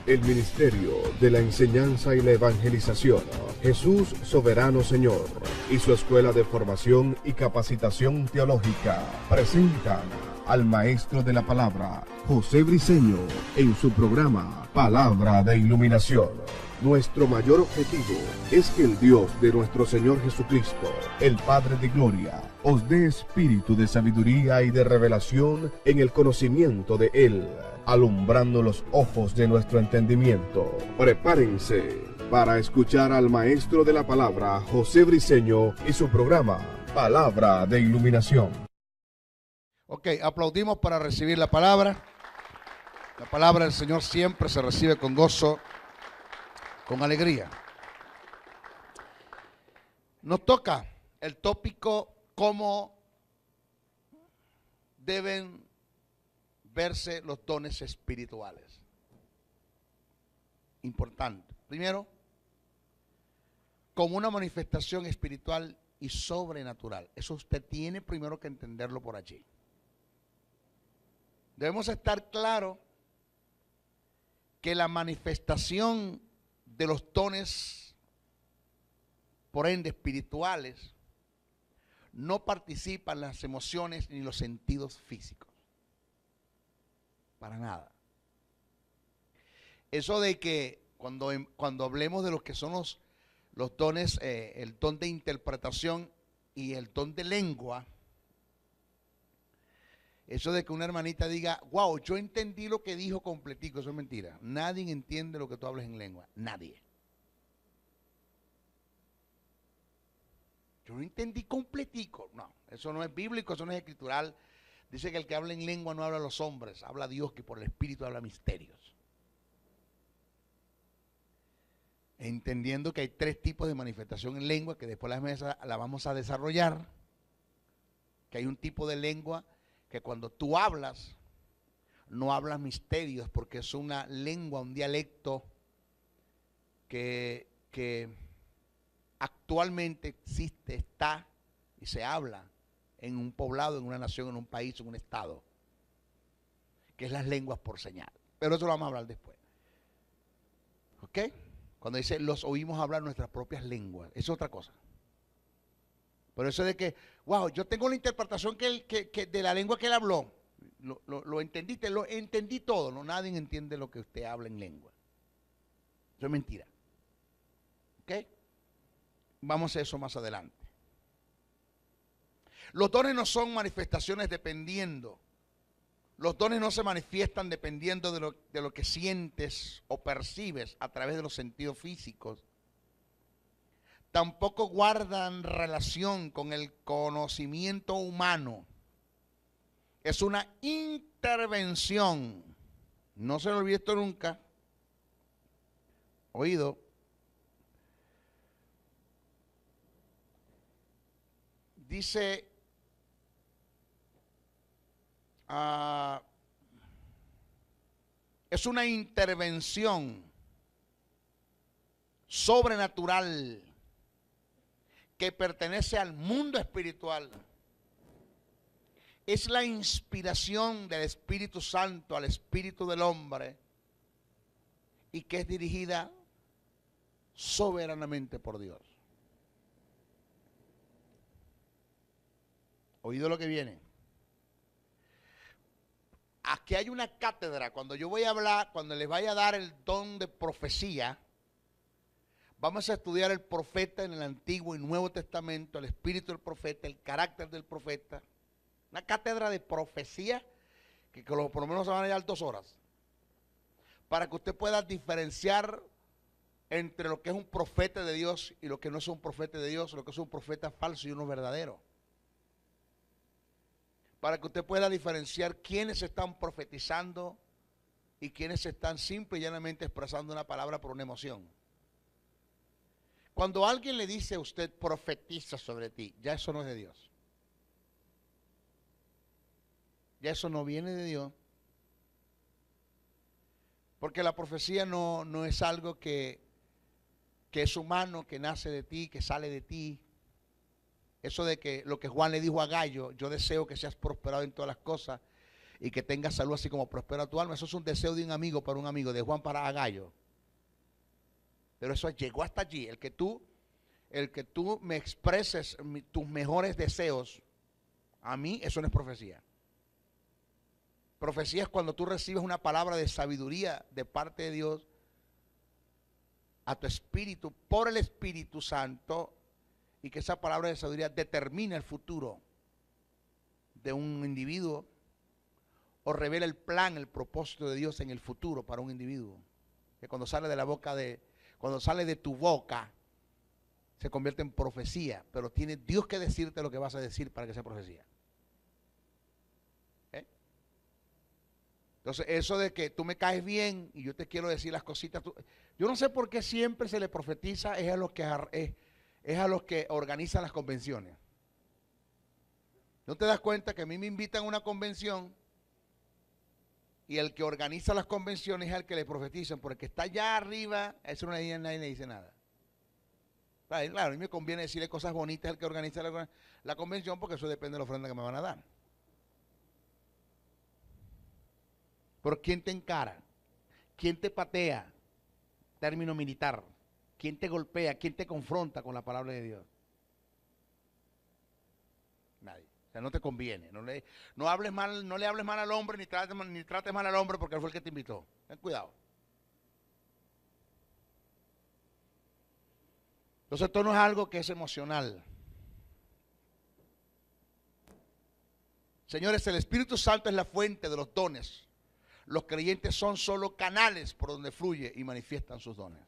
el ministerio de la enseñanza y la evangelización, Jesús Soberano Señor, y su escuela de formación y capacitación teológica presentan al maestro de la palabra, José Briceño, en su programa Palabra de Iluminación. Nuestro mayor objetivo es que el Dios de nuestro Señor Jesucristo, el Padre de Gloria, os dé espíritu de sabiduría y de revelación en el conocimiento de Él, alumbrando los ojos de nuestro entendimiento. Prepárense para escuchar al maestro de la palabra, José Briceño, y su programa Palabra de Iluminación. Ok, aplaudimos para recibir la palabra. La palabra del Señor siempre se recibe con gozo, con alegría. Nos toca el tópico cómo deben verse los dones espirituales. Importante. Primero, como una manifestación espiritual y sobrenatural. Eso usted tiene primero que entenderlo por allí. Debemos estar claros que la manifestación de los dones, por ende espirituales, no participan las emociones ni los sentidos físicos. Para nada. Eso de que cuando hablemos de lo que son los dones, el don de interpretación y el don de lengua, eso de que una hermanita diga, wow, yo entendí lo que dijo completico, eso es mentira. Nadie entiende lo que tú hablas en lengua, nadie. Yo no entendí completico, no, eso no es bíblico, eso no es escritural. Dice que el que habla en lengua no habla a los hombres, habla a Dios, que por el Espíritu habla misterios. Entendiendo que hay tres tipos de manifestación en lengua, que después la vamos a desarrollar, que hay un tipo de lengua que cuando tú hablas, no hablas misterios, porque es una lengua, un dialecto que actualmente existe, está y se habla en un poblado, en una nación, en un país, en un estado, que es las lenguas por señal. Pero eso lo vamos a hablar después. ¿Ok? Cuando dice, los oímos hablar nuestras propias lenguas, eso es otra cosa. Pero eso de que, wow, yo tengo la interpretación que de la lengua que él habló, lo entendiste, lo entendí todo. No, nadie entiende lo que usted habla en lengua. Eso es mentira. ¿Ok? Vamos a eso más adelante. Los dones no son manifestaciones dependiendo. Los dones no se manifiestan dependiendo de lo que sientes o percibes a través de los sentidos físicos. Tampoco guardan relación con el conocimiento humano. Es una intervención. No se lo olvide esto nunca. Oído. Dice, es una intervención sobrenatural que pertenece al mundo espiritual. Es la inspiración del Espíritu Santo al espíritu del hombre y que es dirigida soberanamente por Dios. ¿Oído lo que viene? Aquí hay una cátedra. Cuando yo voy a hablar, cuando les vaya a dar el don de profecía, vamos a estudiar el profeta en el Antiguo y Nuevo Testamento, el espíritu del profeta, el carácter del profeta. Una cátedra de profecía que por lo menos se van a llevar 2 horas. Para que usted pueda diferenciar entre lo que es un profeta de Dios y lo que no es un profeta de Dios, lo que es un profeta falso y uno verdadero. Para que usted pueda diferenciar quiénes están profetizando y quiénes están simple y llanamente expresando una palabra por una emoción. Cuando alguien le dice a usted profetiza sobre ti, ya eso no es de Dios. Ya eso no viene de Dios. Porque la profecía no es algo que es humano, que nace de ti, que sale de ti. Eso de que lo que Juan le dijo a Gallo, yo deseo que seas prosperado en todas las cosas y que tengas salud así como prospera tu alma. Eso es un deseo de un amigo para un amigo, de Juan para Agallo. Pero eso llegó hasta allí. El que tú me expreses tus mejores deseos, a mí eso no es profecía. Profecía es cuando tú recibes una palabra de sabiduría de parte de Dios a tu espíritu, por el Espíritu Santo, y que esa palabra de sabiduría determina el futuro de un individuo o revela el plan, el propósito de Dios en el futuro para un individuo. Que cuando sale de tu boca, se convierte en profecía, pero tiene Dios que decirte lo que vas a decir para que sea profecía. Entonces, eso de que tú me caes bien y yo te quiero decir las cositas, yo no sé por qué siempre se le profetiza es a los que organizan las convenciones. ¿No te das cuenta que a mí me invitan a una convención y el que organiza las convenciones es al que le profetizan? Porque está allá arriba, eso nadie le dice nada. Claro, a mí me conviene decirle cosas bonitas al que organiza la convención, porque eso depende de la ofrenda que me van a dar. Pero ¿quién te encara? ¿Quién te patea? Término militar. ¿Quién te golpea? ¿Quién te confronta con la palabra de Dios? Nadie. O sea, no te conviene. No le hables mal al hombre, ni trates mal al hombre, porque él fue el que te invitó. Ten cuidado. Entonces esto no es algo que es emocional. Señores, el Espíritu Santo es la fuente de los dones. Los creyentes son solo canales por donde fluye y manifiestan sus dones.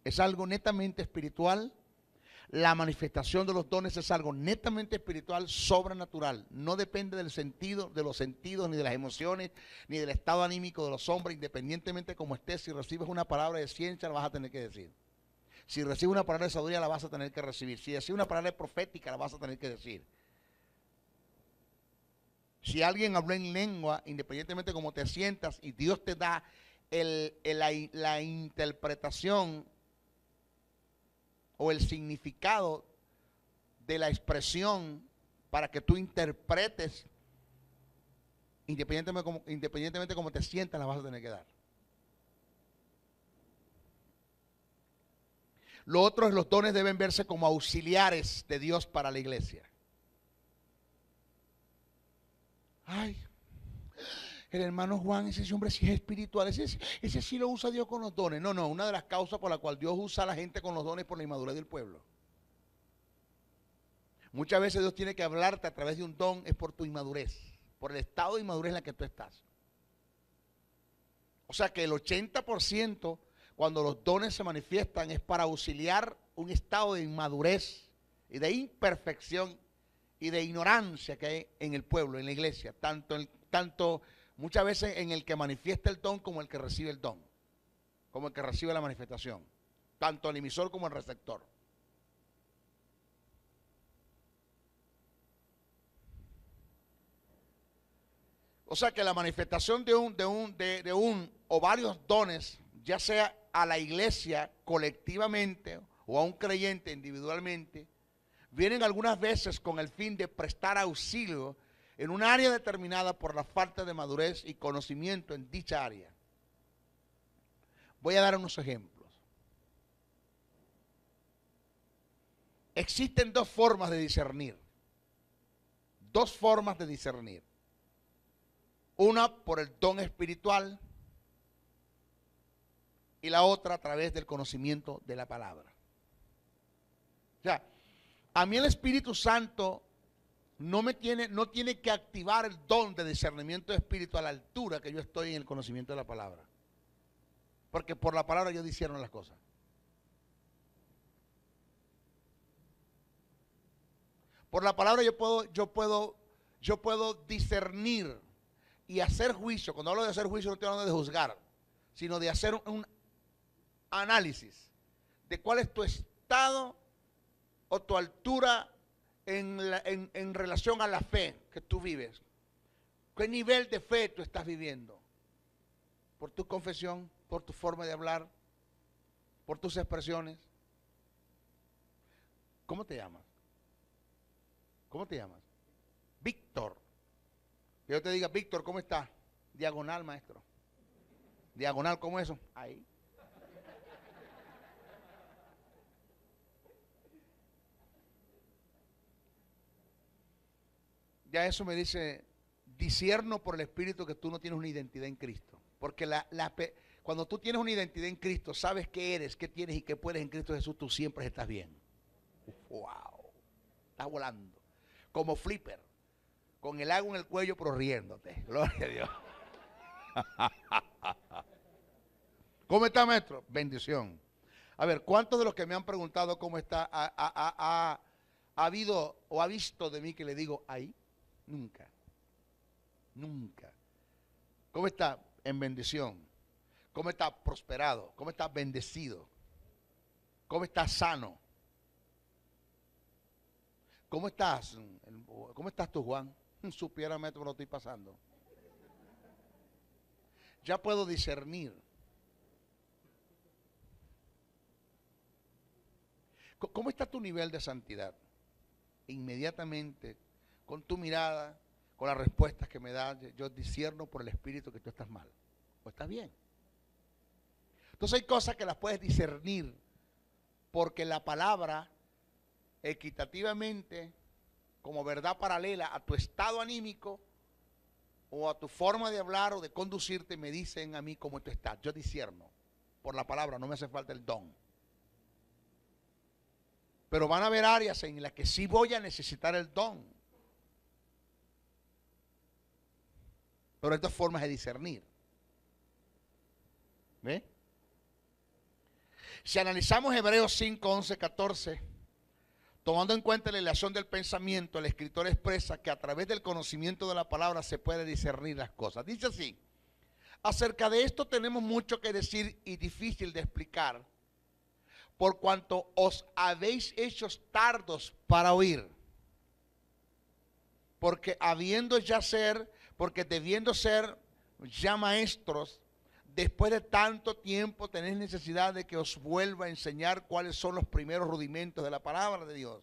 Es algo netamente espiritual. La manifestación de los dones es algo netamente espiritual, sobrenatural. No depende del sentido, de los sentidos, ni de las emociones, ni del estado anímico de los hombres, independientemente como estés. Si recibes una palabra de ciencia, la vas a tener que decir. Si recibes una palabra de sabiduría, la vas a tener que recibir. Si recibes una palabra profética, la vas a tener que decir. Si alguien habló en lengua, independientemente de cómo te sientas, y Dios te da la interpretación o el significado de la expresión para que tú interpretes, independientemente de cómo te sientas, la vas a tener que dar. Lo otro es los dones deben verse como auxiliares de Dios para la iglesia. Ay, el hermano Juan, ese hombre sí es espiritual, ese sí lo usa Dios con los dones. No, una de las causas por la cual Dios usa a la gente con los dones es por la inmadurez del pueblo. Muchas veces Dios tiene que hablarte a través de un don, es por tu inmadurez, por el estado de inmadurez en la que tú estás. O sea que el 80% cuando los dones se manifiestan es para auxiliar un estado de inmadurez y de imperfección y de ignorancia que hay en el pueblo, en la iglesia, tanto muchas veces en el que manifiesta el don como el que recibe el don, como el que recibe la manifestación, tanto el emisor como el receptor. O sea que la manifestación de un o varios dones, ya sea a la iglesia colectivamente o a un creyente individualmente, vienen algunas veces con el fin de prestar auxilio en un área determinada por la falta de madurez y conocimiento en dicha área. Voy a dar unos ejemplos. Existen dos formas de discernir. Dos formas de discernir. Una por el don espiritual y la otra a través del conocimiento de la palabra. O sea, a mí el Espíritu Santo no tiene que activar el don de discernimiento de espíritu a la altura que yo estoy en el conocimiento de la palabra. Porque por la palabra yo discierno las cosas. Por la palabra yo puedo discernir y hacer juicio. Cuando hablo de hacer juicio no estoy hablando de juzgar, sino de hacer un análisis de cuál es tu estado o tu altura en relación a la fe que tú vives. ¿Qué nivel de fe tú estás viviendo? Por tu confesión, por tu forma de hablar, por tus expresiones. ¿Cómo te llamas? ¿Cómo te llamas? Víctor. Que yo te diga, Víctor, ¿cómo está? Diagonal, maestro. Diagonal, ¿cómo es eso? Ahí. Ya eso me dice, discierno por el Espíritu que tú no tienes una identidad en Cristo. Porque cuando tú tienes una identidad en Cristo, sabes qué eres, qué tienes y qué puedes en Cristo Jesús, tú siempre estás bien. Wow. Estás volando. Como Flipper. Con el agua en el cuello, pero riéndote. Gloria a Dios. ¿Cómo está, maestro? Bendición. A ver, ¿cuántos de los que me han preguntado cómo está ha habido o ha visto de mí que le digo ahí? Nunca. Nunca. ¿Cómo está? En bendición. ¿Cómo está? Prosperado. ¿Cómo está? Bendecido. ¿Cómo está? Sano. ¿Cómo estás? ¿Cómo estás tú, Juan? Supiera, maestro, lo estoy pasando. Ya puedo discernir. ¿Cómo está tu nivel de santidad? Inmediatamente, con tu mirada, con las respuestas que me das, yo discierno por el Espíritu que tú estás mal o estás bien. Entonces hay cosas que las puedes discernir porque la palabra equitativamente, como verdad paralela a tu estado anímico o a tu forma de hablar o de conducirte, me dicen a mí cómo tú estás. Yo discierno por la palabra, no me hace falta el don. Pero van a haber áreas en las que sí voy a necesitar el don. Pero hay dos formas de discernir. ¿Ve? Si analizamos Hebreos 5, 11, 14, tomando en cuenta la relación del pensamiento, el escritor expresa que a través del conocimiento de la palabra se puede discernir las cosas. Dice así: acerca de esto tenemos mucho que decir y difícil de explicar, por cuanto os habéis hecho tardos para oír. Porque debiendo ser ya maestros, después de tanto tiempo tenéis necesidad de que os vuelva a enseñar cuáles son los primeros rudimentos de la palabra de Dios.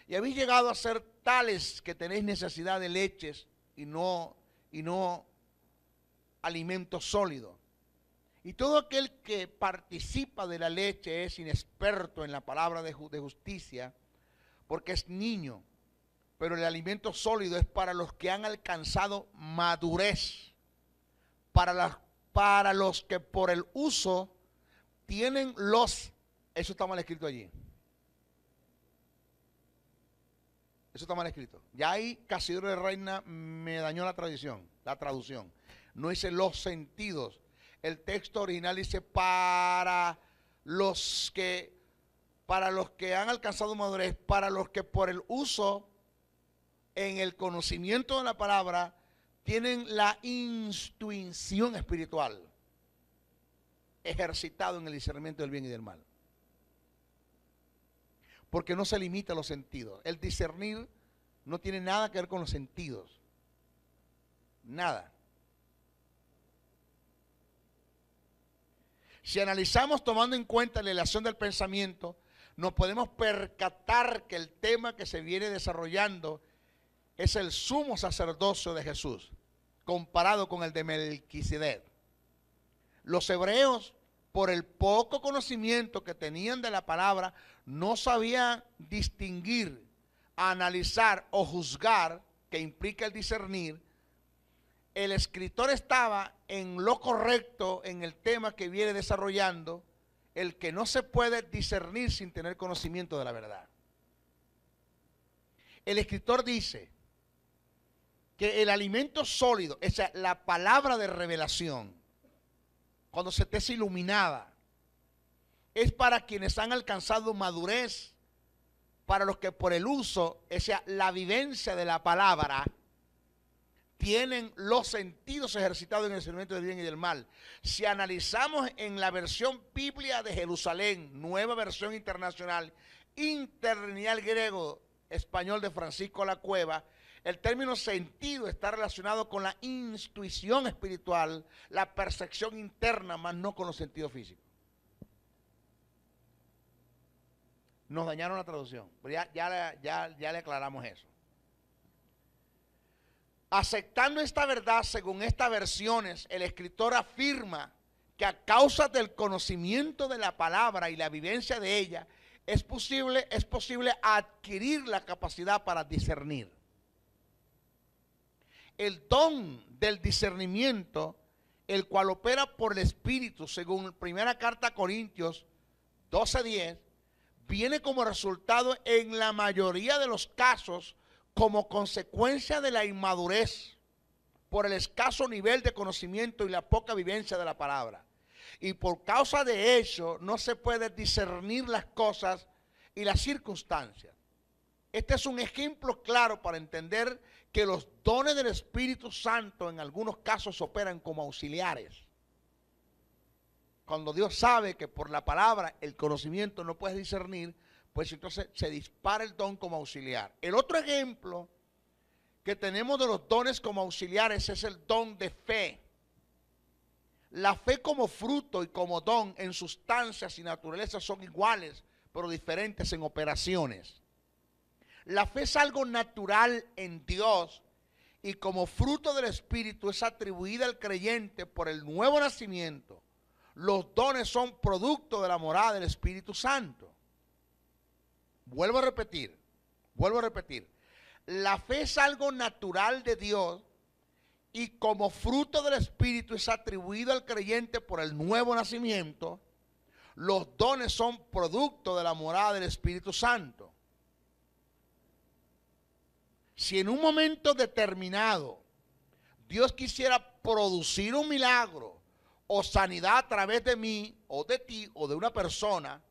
Y habéis llegado a ser tales que tenéis necesidad de leches y no alimento sólido. Y todo aquel que participa de la leche es inexperto en la palabra de justicia, porque es niño. Pero el alimento sólido es para los que han alcanzado madurez, para los que por el uso tienen eso está mal escrito allí. Eso está mal escrito. Ya ahí Casidro de Reina me dañó la traducción. No dice los sentidos. El texto original dice para los que han alcanzado madurez, para los que por el uso en el conocimiento de la palabra tienen la intuición espiritual, ejercitado en el discernimiento del bien y del mal. Porque no se limita a los sentidos. El discernir no tiene nada que ver con los sentidos. Nada. Si analizamos tomando en cuenta la relación del pensamiento, nos podemos percatar que el tema que se viene desarrollando es el sumo sacerdocio de Jesús, comparado con el de Melquisedec. Los hebreos, por el poco conocimiento que tenían de la palabra, no sabían distinguir, analizar o juzgar, que implica el discernir. El escritor estaba en lo correcto en el tema que viene desarrollando, el que no se puede discernir sin tener conocimiento de la verdad. El escritor dice que el alimento sólido, o sea, la palabra de revelación, cuando se te es iluminada, es para quienes han alcanzado madurez, para los que por el uso, o sea, la vivencia de la palabra, tienen los sentidos ejercitados en el discernimiento del bien y del mal. Si analizamos en la versión Biblia de Jerusalén, nueva versión internacional, interlineal griego, español de Francisco La Cueva, el término sentido está relacionado con la intuición espiritual, la percepción interna, más no con los sentidos físicos. Nos dañaron la traducción, pero ya le aclaramos eso. Aceptando esta verdad, según estas versiones, el escritor afirma que a causa del conocimiento de la palabra y la vivencia de ella, es posible adquirir la capacidad para discernir. El don del discernimiento, el cual opera por el Espíritu, según primera carta a Corintios 12:10, viene como resultado en la mayoría de los casos como consecuencia de la inmadurez por el escaso nivel de conocimiento y la poca vivencia de la palabra. Y por causa de eso no se puede discernir las cosas y las circunstancias. Este es un ejemplo claro para entender que los dones del Espíritu Santo en algunos casos operan como auxiliares. Cuando Dios sabe que por la palabra el conocimiento no puedes discernir, pues entonces se dispara el don como auxiliar. El otro ejemplo que tenemos de los dones como auxiliares es el don de fe. La fe como fruto y como don en sustancias y naturaleza son iguales, pero diferentes en operaciones. La fe es algo natural en Dios y como fruto del Espíritu es atribuida al creyente por el nuevo nacimiento. Los dones son producto de la morada del Espíritu Santo. Vuelvo a repetir. La fe es algo natural de Dios y como fruto del Espíritu es atribuido al creyente por el nuevo nacimiento. Los dones son producto de la morada del Espíritu Santo. Si en un momento determinado Dios quisiera producir un milagro o sanidad a través de mí o de ti o de una persona,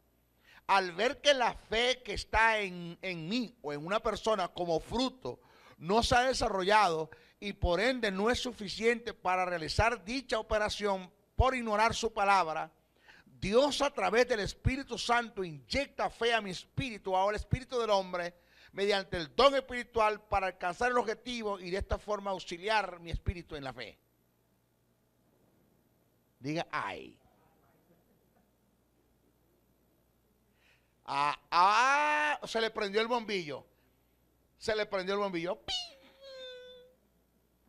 al ver que la fe que está en mí o en una persona como fruto no se ha desarrollado y por ende no es suficiente para realizar dicha operación por ignorar su palabra, Dios a través del Espíritu Santo inyecta fe a mi espíritu, al espíritu del hombre, mediante el don espiritual para alcanzar el objetivo y de esta forma auxiliar mi espíritu en la fe. Diga ay. Se le prendió el bombillo.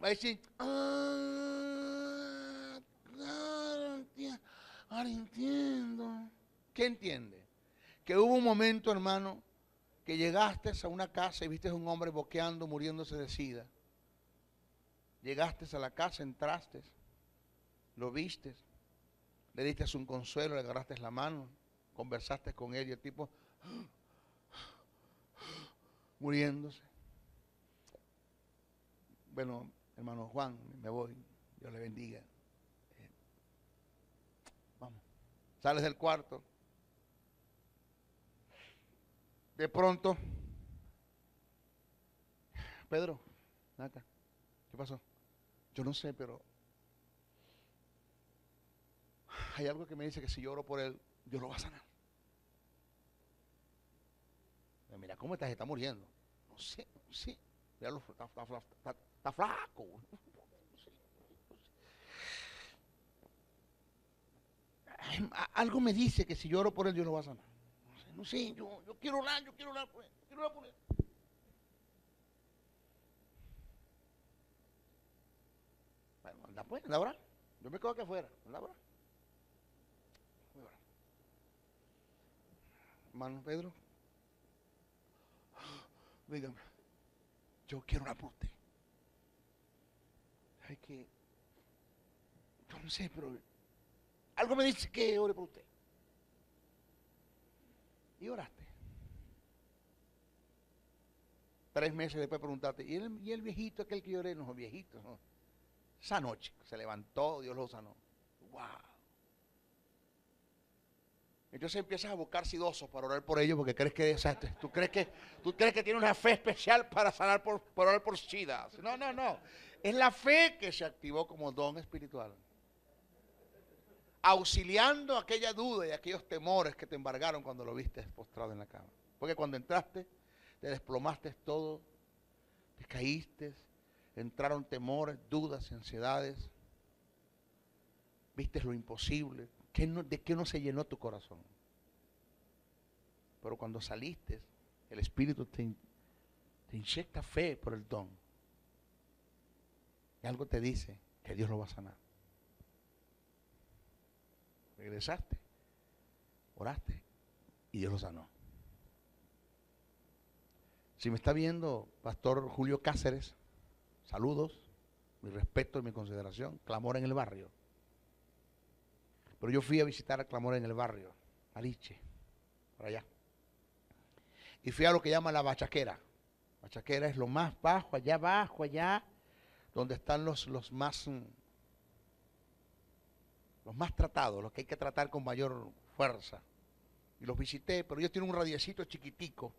Va a decir, ahora entiendo. ¿Qué entiende? Que hubo un momento, hermano, que llegaste a una casa y viste a un hombre boqueando, muriéndose de sida. Llegaste a la casa, entraste, lo viste, le diste un consuelo, le agarraste la mano, conversaste con él y el tipo muriéndose. Bueno, hermano Juan, me voy, Dios le bendiga. Vamos, sales del cuarto. De pronto, Pedro, acá, ¿qué pasó? Yo no sé, pero hay algo que me dice que si yo oro por él, Dios lo va a sanar. Mira, ¿cómo estás? Está muriendo. No sé. Mira, está flaco. Algo me dice que si yo oro por él, Dios lo va a sanar. No sé, yo quiero orar por él. Bueno, anda pues, anda a orar. Yo me quedo aquí afuera, anda a orar. Voy a orar. Hermano Pedro, dígame, yo quiero orar por usted. Hay que, yo no sé, pero algo me dice que ore por usted. Y oraste. 3 meses después preguntaste, ¿y el viejito aquel que lloré? No, viejito, no. Esa noche se levantó, Dios lo sanó. ¡Wow! Entonces empiezas a buscar sidosos para orar por ellos porque crees que tú crees que tienes una fe especial para sanar por orar por SIDA. No. Es la fe que se activó como don espiritual. Auxiliando aquella duda y aquellos temores que te embargaron cuando lo viste postrado en la cama. Porque cuando entraste, te desplomaste todo, te caíste, entraron temores, dudas, ansiedades, viste lo imposible. ¿De qué no se llenó tu corazón? Pero cuando saliste, el Espíritu te inyecta fe por el don. Y algo te dice que Dios lo va a sanar. Regresaste, oraste y Dios lo sanó. Si me está viendo Pastor Julio Cáceres, saludos, mi respeto y mi consideración. Clamor en el barrio. Pero yo fui a visitar a Clamor en el barrio, Aliche, por allá. Y fui a lo que llaman la bachaquera. Bachaquera es lo más bajo, allá, donde están los más tratados, los que hay que tratar con mayor fuerza. Y los visité, pero ellos tienen un radiecito chiquitico.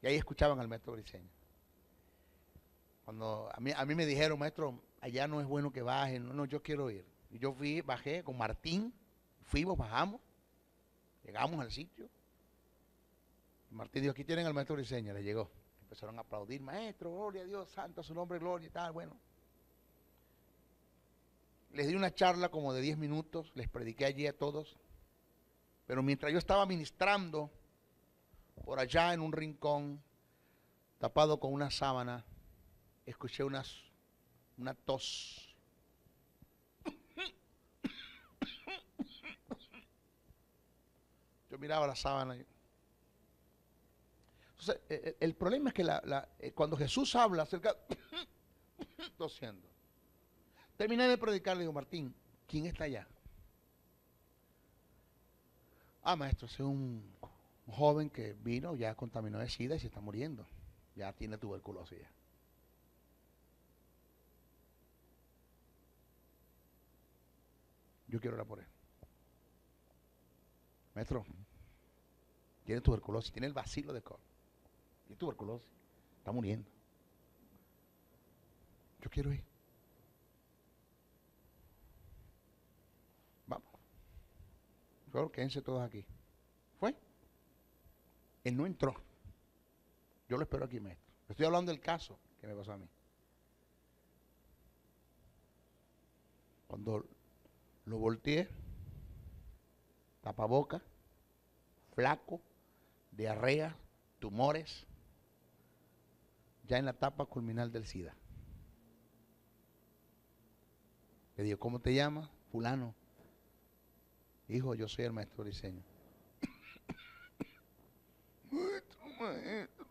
Y ahí escuchaban al maestro Briceño. Cuando a mí me dijeron, maestro, allá no es bueno que bajen, no, yo quiero ir. Y yo bajé con Martín, bajamos, llegamos al sitio. Y Martín dijo, aquí tienen al maestro Briceño, le llegó. Empezaron a aplaudir, maestro, gloria a Dios, santo a su nombre, gloria y tal, bueno. Les di una charla como de 10 minutos, les prediqué allí a todos. Pero mientras yo estaba ministrando, por allá en un rincón, tapado con una sábana, escuché una tos. Yo miraba la sábana. Entonces, el problema es que cuando Jesús habla acerca tosiendo. Terminé de predicar, le digo, Martín, ¿quién está allá? Maestro, ese es un joven que vino, ya contaminó de SIDA y se está muriendo. Ya tiene tuberculosis ya. Yo quiero orar por él. Maestro, tiene tuberculosis, tiene el bacilo de COVID. Tiene tuberculosis, está muriendo. Yo quiero ir. Vamos. Solo quédense todos aquí. Fue. Él no entró. Yo lo espero aquí, maestro. Estoy hablando del caso que me pasó a mí. Cuando lo volteé, tapaboca, flaco, diarrea, tumores, ya en la etapa culminal del SIDA. Le digo, ¿cómo te llamas? Fulano. Hijo, yo soy el maestro Briceño. Maestro.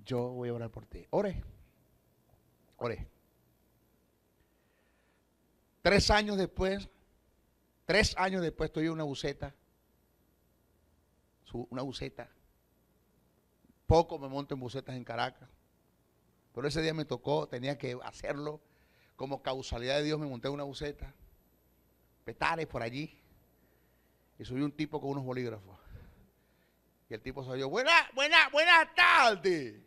Yo voy a orar por ti. Oré. 3 años después estoy en una buceta. Poco me monto en bucetas en Caracas. Pero ese día me tocó, tenía que hacerlo. Como causalidad de Dios me monté en una buceta. Petare por allí. Y subí un tipo con unos bolígrafos. Y el tipo salió, buenas tardes.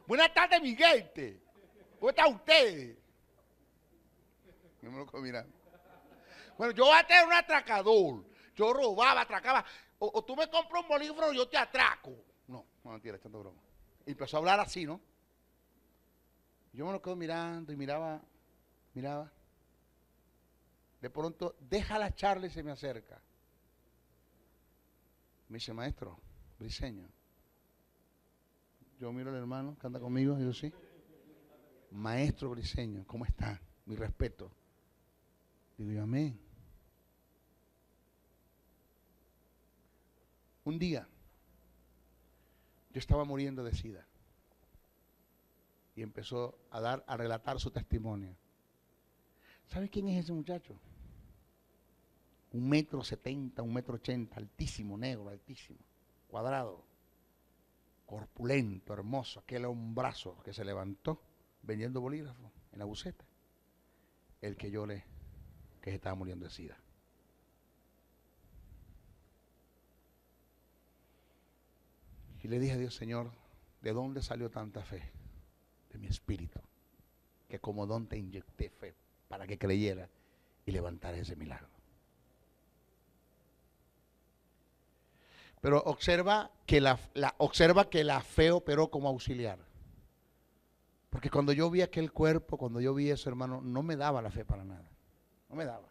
Buenas tardes, mi gente. ¿Cómo está usted? Yo me lo quedo mirando. Bueno, yo voy a tener un atracador. Yo robaba, atracaba. O tú me compras un bolígrafo o yo te atraco. No, mentira, echando broma. Y empezó a hablar así, ¿no? Yo me lo quedo mirando y miraba. De pronto, deja la charla y se me acerca. Me dice, maestro Briceño. Yo miro al hermano que anda conmigo y digo, sí. Maestro Briceño, ¿cómo está? Mi respeto. Digo yo, amén. Un día, yo estaba muriendo de SIDA. Y empezó a relatar su testimonio. ¿Sabe quién es ese muchacho? 1,70 m, 1,80 m, altísimo, negro, altísimo, cuadrado, corpulento, hermoso, aquel hombrazo que se levantó vendiendo bolígrafos en la buceta. El que que se estaba muriendo de SIDA. Y le dije a Dios, Señor, ¿de dónde salió tanta fe? De mi espíritu, que como don te inyecté fe para que creyera y levantara ese milagro. Pero observa que la fe operó como auxiliar. Porque cuando yo vi aquel cuerpo, cuando yo vi eso, hermano, no me daba la fe para nada. No me daba.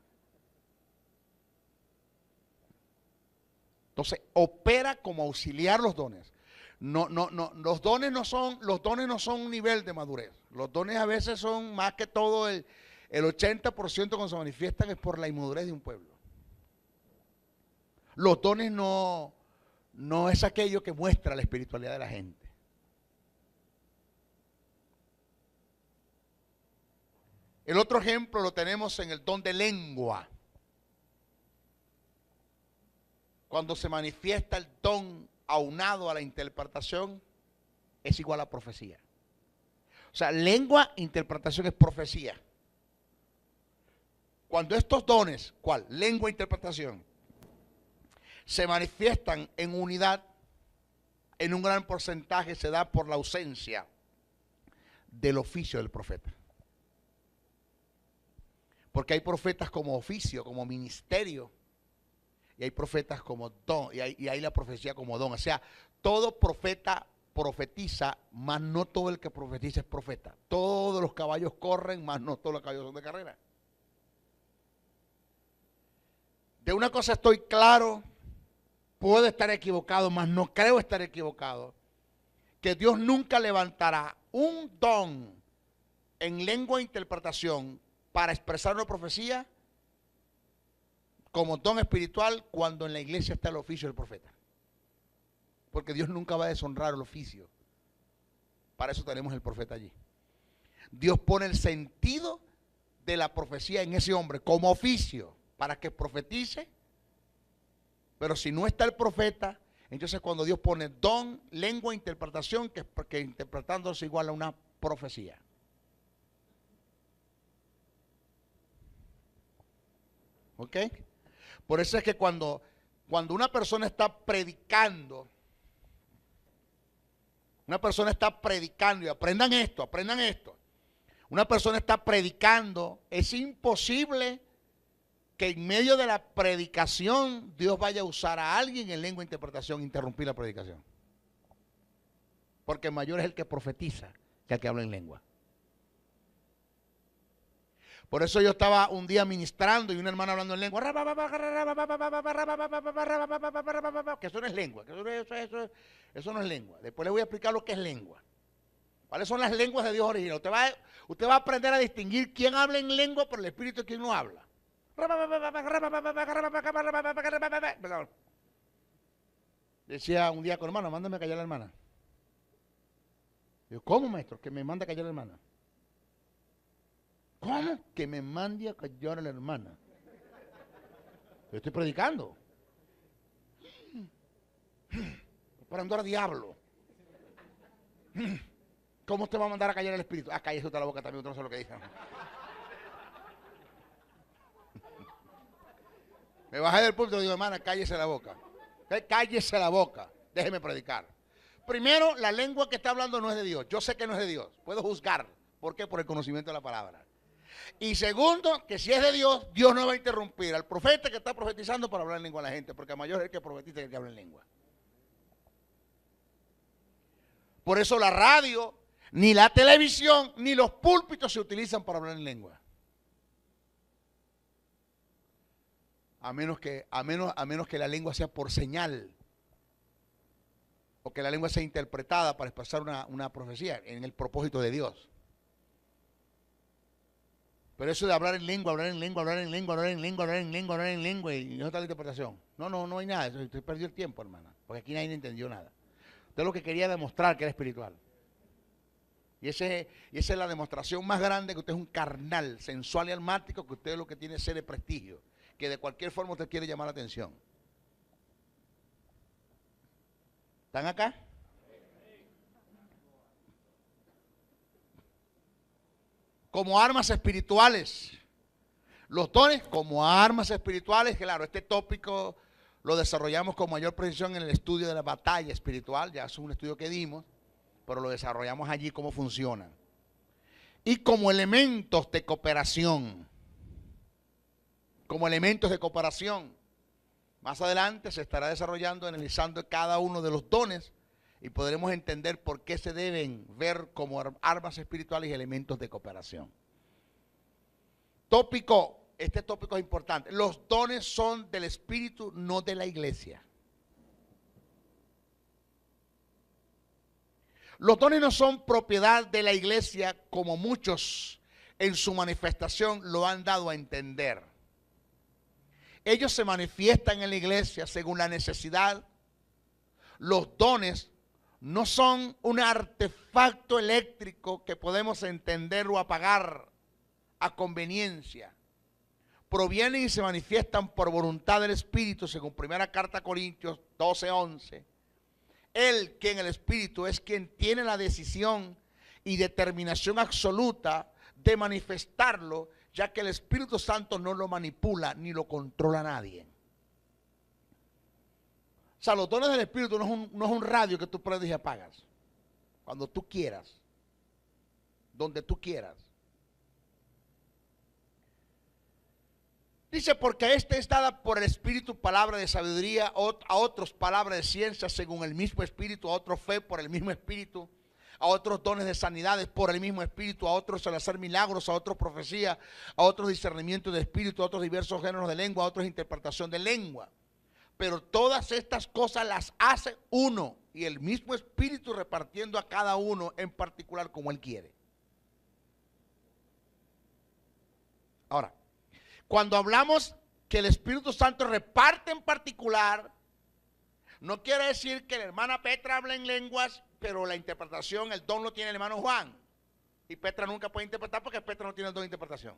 Entonces, opera como auxiliar los dones. los dones no son un nivel de madurez. Los dones a veces son más que todo el 80% cuando se manifiestan es por la inmadurez de un pueblo. Los dones no es aquello que muestra la espiritualidad de la gente. El otro ejemplo lo tenemos en el don de lengua. Cuando se manifiesta el don aunado a la interpretación, es igual a profecía. O sea, lengua, interpretación es profecía. Cuando estos dones, ¿cuál? Lengua, interpretación, se manifiestan en unidad, en un gran porcentaje se da por la ausencia del oficio del profeta. Porque hay profetas como oficio, como ministerio, y hay profetas como don, y hay la profecía como don. O sea, todo profeta profetiza, mas no todo el que profetiza es profeta. Todos los caballos corren, mas no todos los caballos son de carrera. De una cosa estoy claro, puedo estar equivocado, mas no creo estar equivocado, que Dios nunca levantará un don en lengua e interpretación para expresar una profecía como don espiritual cuando en la iglesia está el oficio del profeta. Porque Dios nunca va a deshonrar el oficio. Para eso tenemos el profeta allí. Dios pone el sentido de la profecía en ese hombre como oficio para que profetice. Pero si no está el profeta, entonces cuando Dios pone don, lengua, interpretación, que interpretándose igual a una profecía. ¿Ok? Por eso es que cuando una persona está predicando, y aprendan esto, una persona está predicando, es imposible que en medio de la predicación Dios vaya a usar a alguien en lengua e interpretación, interrumpir la predicación. Porque mayor es el que profetiza que el que habla en lengua. Por eso yo estaba un día ministrando y una hermana hablando en lengua, que eso no es lengua, eso no es lengua. Después les voy a explicar lo que es lengua. ¿Cuáles son las lenguas de Dios original? Usted va a aprender a distinguir quién habla en lengua por el espíritu y quién no habla. Decía un día con hermano, mándame a callar a la hermana. Yo, ¿cómo, maestro? Que me manda a callar a la hermana. ¿Cómo? Que me mande a callar a la hermana. Yo estoy predicando. Preparando al diablo. ¿Cómo te va a mandar a callar el espíritu? Ah, cállese usted la boca también, usted no sabe lo que dice. Me bajé del púlpito y digo, hermana, cállese la boca. Cállese la boca. Déjeme predicar. Primero, la lengua que está hablando no es de Dios. Yo sé que no es de Dios. Puedo juzgar. ¿Por qué? Por el conocimiento de la palabra. Y segundo, que si es de Dios, Dios no va a interrumpir al profeta que está profetizando para hablar en lengua a la gente, porque a mayor es el que profetiza que el que habla en lengua. Por eso la radio, ni la televisión, ni los púlpitos se utilizan para hablar en lengua. A menos que la lengua sea por señal, o que la lengua sea interpretada para expresar una profecía en el propósito de Dios. Pero eso de hablar en lengua, y no está la interpretación. No hay nada. Usted perdió el tiempo, hermana. Porque aquí nadie entendió nada. Usted lo que quería demostrar que era espiritual. Y esa es la demostración más grande, que usted es un carnal, sensual y almático, que usted lo que tiene es ser de prestigio. Que de cualquier forma usted quiere llamar la atención. ¿Están acá? Como armas espirituales. Los dones como armas espirituales. Claro, este tópico lo desarrollamos con mayor precisión en el estudio de la batalla espiritual. Ya es un estudio que dimos, pero lo desarrollamos allí cómo funcionan. Y como elementos de cooperación. Como elementos de cooperación. Más adelante se estará desarrollando, analizando cada uno de los dones y podremos entender por qué se deben ver como armas espirituales y elementos de cooperación. Este tópico es importante. Los dones son del Espíritu, no de la iglesia. Los dones no son propiedad de la iglesia como muchos en su manifestación lo han dado a entender. Ellos se manifiestan en la iglesia según la necesidad. Los dones no son un artefacto eléctrico que podemos encender o apagar a conveniencia. Provienen y se manifiestan por voluntad del Espíritu, según primera carta a Corintios 12:11. Él, que en el Espíritu es quien tiene la decisión y determinación absoluta de manifestarlo, ya que el Espíritu Santo no lo manipula ni lo controla nadie. O sea, los dones del Espíritu no es un radio que tú prendes y apagas. Cuando tú quieras, donde tú quieras. Dice, porque esta es dada por el Espíritu palabra de sabiduría, a otros palabra de ciencia según el mismo Espíritu, a otros fe por el mismo Espíritu, a otros dones de sanidades por el mismo Espíritu, a otros el hacer milagros, a otros profecía, a otros discernimiento de espíritu, a otros diversos géneros de lengua, a otros interpretación de lengua. Pero todas estas cosas las hace uno y el mismo Espíritu repartiendo a cada uno en particular como Él quiere. Ahora, cuando hablamos que el Espíritu Santo reparte en particular, no quiere decir que la hermana Petra habla en lenguas, pero la interpretación, el don lo tiene el hermano Juan. Y Petra nunca puede interpretar porque Petra no tiene el don de interpretación.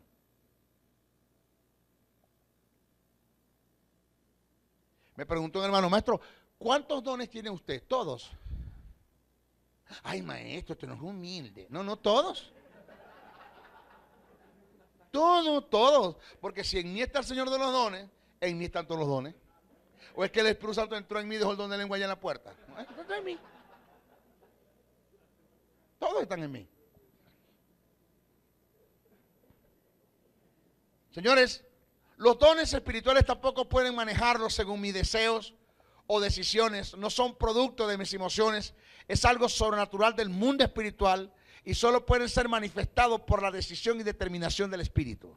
Me preguntó un hermano, maestro, ¿cuántos dones tiene usted? Todos. Ay, maestro, usted no es humilde. No, todos. Todos. Porque si en mí está el Señor de los dones, en mí están todos los dones. ¿O es que el Espíritu Santo entró en mí y dejó el don de lengua allá en la puerta? No, está en mí. Todos están en mí. Señores, los dones espirituales tampoco pueden manejarlos según mis deseos o decisiones. No son producto de mis emociones. Es algo sobrenatural del mundo espiritual y solo pueden ser manifestados por la decisión y determinación del Espíritu.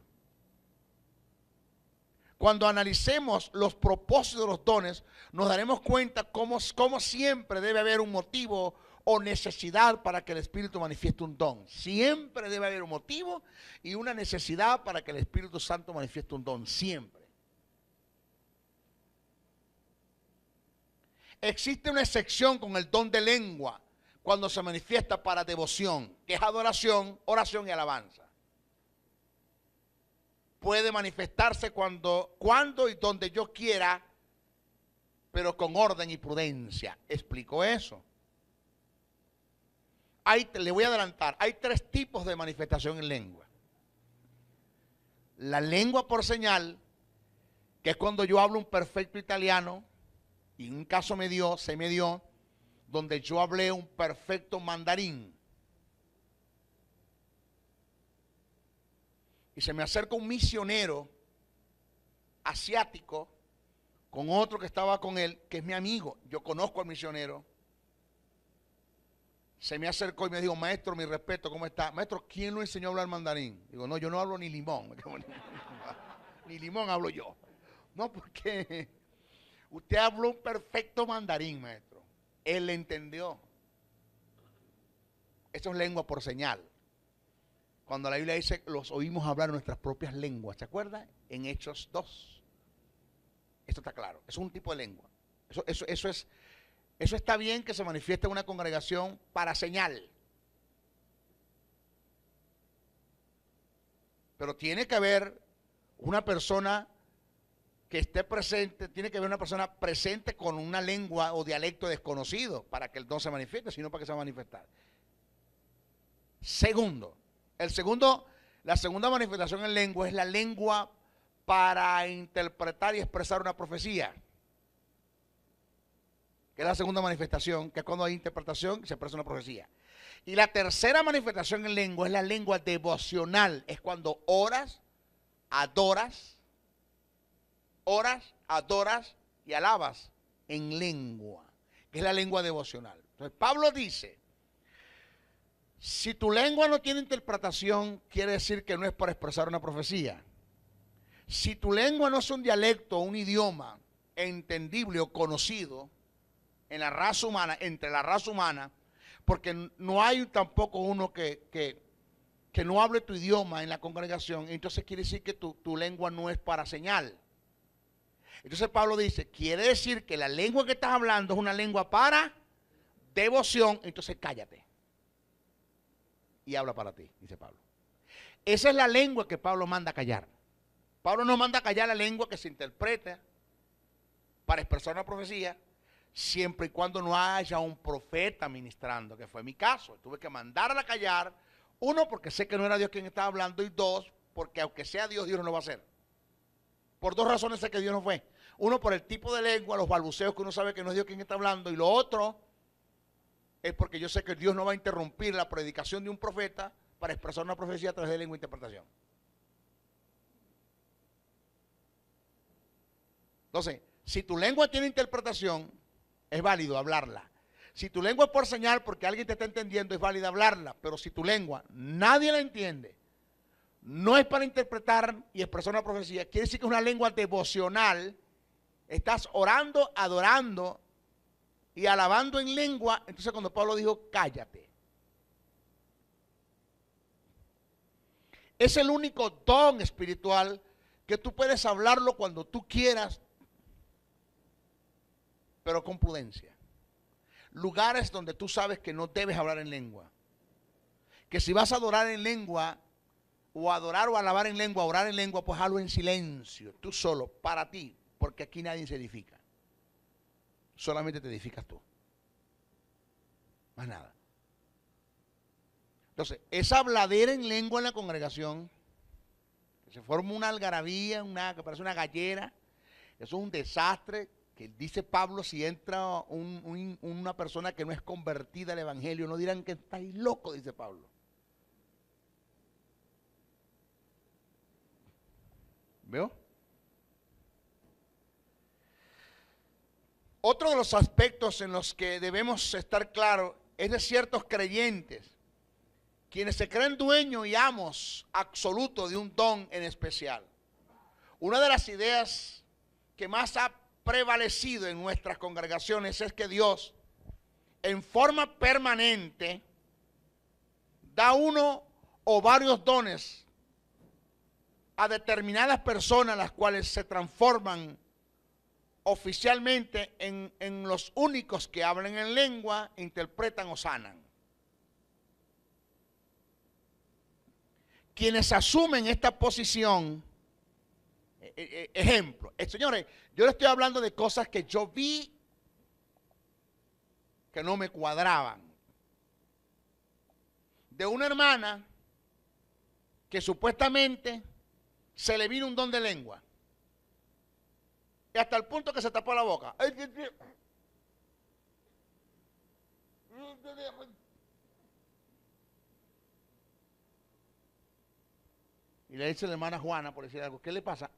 Cuando analicemos los propósitos de los dones, nos daremos cuenta cómo siempre debe haber un motivo o necesidad para que el Espíritu manifieste un don. Siempre debe haber un motivo y una necesidad para que el Espíritu Santo manifieste un don. Siempre. Existe una excepción con el don de lengua cuando se manifiesta para devoción, que es adoración, oración y alabanza. Puede manifestarse cuando y donde yo quiera, pero con orden y prudencia. ¿Explico eso? Le voy a adelantar, hay 3 tipos de manifestación en lengua. La lengua por señal, que es cuando yo hablo un perfecto italiano, y en un caso se me dio, donde yo hablé un perfecto mandarín. Y se me acerca un misionero asiático con otro que estaba con él, que es mi amigo. Yo conozco al misionero. Se me acercó y me dijo, maestro, mi respeto, ¿cómo está? Maestro, ¿quién lo enseñó a hablar mandarín? Digo, no, yo no hablo ni limón. Ni limón hablo yo. No, porque usted habló un perfecto mandarín, maestro. Él le entendió. Eso es lengua por señal. Cuando la Biblia dice, los oímos hablar nuestras propias lenguas. ¿Se acuerda? En Hechos 2. Esto está claro. Eso es un tipo de lengua. Eso está bien que se manifieste en una congregación para señal. Pero tiene que haber una persona que esté presente, tiene que haber una persona presente con una lengua o dialecto desconocido para que el don se manifieste, sino para que se va a manifestar. La segunda manifestación en lengua es la lengua para interpretar y expresar una profecía. Que es la segunda manifestación, que es cuando hay interpretación y se expresa una profecía. Y la tercera manifestación en lengua es la lengua devocional. Es cuando oras, adoras y alabas en lengua, que es la lengua devocional. Entonces Pablo dice, si tu lengua no tiene interpretación, quiere decir que no es para expresar una profecía. Si tu lengua no es un dialecto o un idioma entendible o conocido en la raza humana, entre la raza humana, Porque no hay tampoco uno que no hable tu idioma en la congregación, entonces quiere decir que tu lengua no es para señal. Entonces Pablo dice, quiere decir que la lengua que estás hablando es una lengua para devoción, entonces cállate. Y habla para ti, dice Pablo. Esa es la lengua que Pablo manda a callar. Pablo no manda a callar la lengua que se interpreta para expresar una profecía, siempre y cuando no haya un profeta ministrando, que fue mi caso. Tuve que mandarla a callar, uno, porque sé que no era Dios quien estaba hablando, y dos, porque aunque sea Dios, Dios no lo va a hacer. Por dos razones sé que Dios no fue. Uno, por el tipo de lengua, los balbuceos que uno sabe que no es Dios quien está hablando, y lo otro es porque yo sé que Dios no va a interrumpir la predicación de un profeta para expresar una profecía a través de lengua e interpretación. Entonces, si tu lengua tiene interpretación, es válido hablarla. Si tu lengua es por señal porque alguien te está entendiendo, es válido hablarla. Pero si tu lengua nadie la entiende, no es para interpretar y expresar una profecía, quiere decir que es una lengua devocional. Estás orando, adorando y alabando en lengua. Entonces cuando Pablo dijo, cállate. Es el único don espiritual que tú puedes hablarlo cuando tú quieras, pero con prudencia. Lugares donde tú sabes que no debes hablar en lengua. Que si vas a adorar en lengua, o adorar o alabar en lengua, orar en lengua, pues hazlo en silencio, tú solo, para ti, porque aquí nadie se edifica. Solamente te edificas tú. Más nada. Entonces, esa habladera en lengua en la congregación, que se forma una algarabía, que parece una gallera, eso es un desastre. Que dice Pablo, si entra una persona que no es convertida al evangelio, no dirán que estáis loco, dice Pablo. ¿Veo? Otro de los aspectos en los que debemos estar claros es de ciertos creyentes, quienes se creen dueños y amos absolutos de un don en especial. Una de las ideas que más ha prevalecido en nuestras congregaciones es que Dios en forma permanente da uno o varios dones a determinadas personas, las cuales se transforman oficialmente en los únicos que hablan en lengua, interpretan o sanan. Quienes asumen esta posición, ejemplo, señores, yo le estoy hablando de cosas que yo vi que no me cuadraban. De una hermana que supuestamente se le vino un don de lengua. Y hasta el punto que se tapó la boca. Y le dice la hermana Juana, por decir algo, ¿qué le pasa?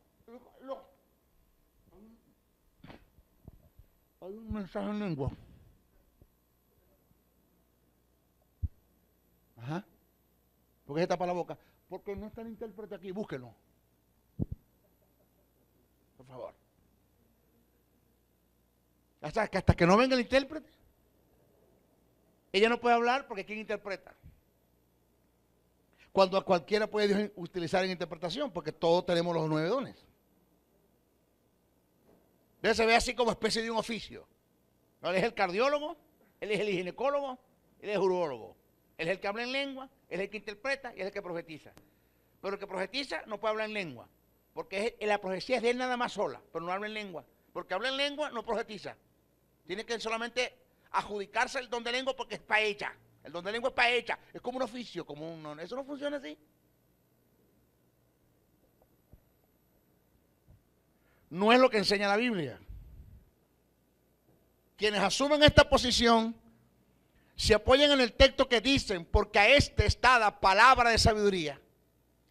Hay un mensaje en lengua. Ajá. ¿Por qué se tapa la boca? Porque no está el intérprete aquí, búsquenlo. Por favor. Hasta que no venga el intérprete, ella no puede hablar porque ¿quién interpreta? Cuando a cualquiera puede Dios utilizar en interpretación, porque todos tenemos los 9 dones. Entonces se ve así como especie de un oficio. ¿No? Él es el cardiólogo, él es el ginecólogo, él es el urólogo. Él es el que habla en lengua, él es el que interpreta y él es el que profetiza. Pero el que profetiza no puede hablar en lengua, porque la profecía es de él nada más sola, pero no habla en lengua. Porque habla en lengua, no profetiza. Tiene que solamente adjudicarse el don de lengua porque es para ella. El don de lengua es para ella. Es como un oficio, eso no funciona así. No es lo que enseña la Biblia. Quienes asumen esta posición se apoyan en el texto que dicen, porque a este es dada palabra de sabiduría.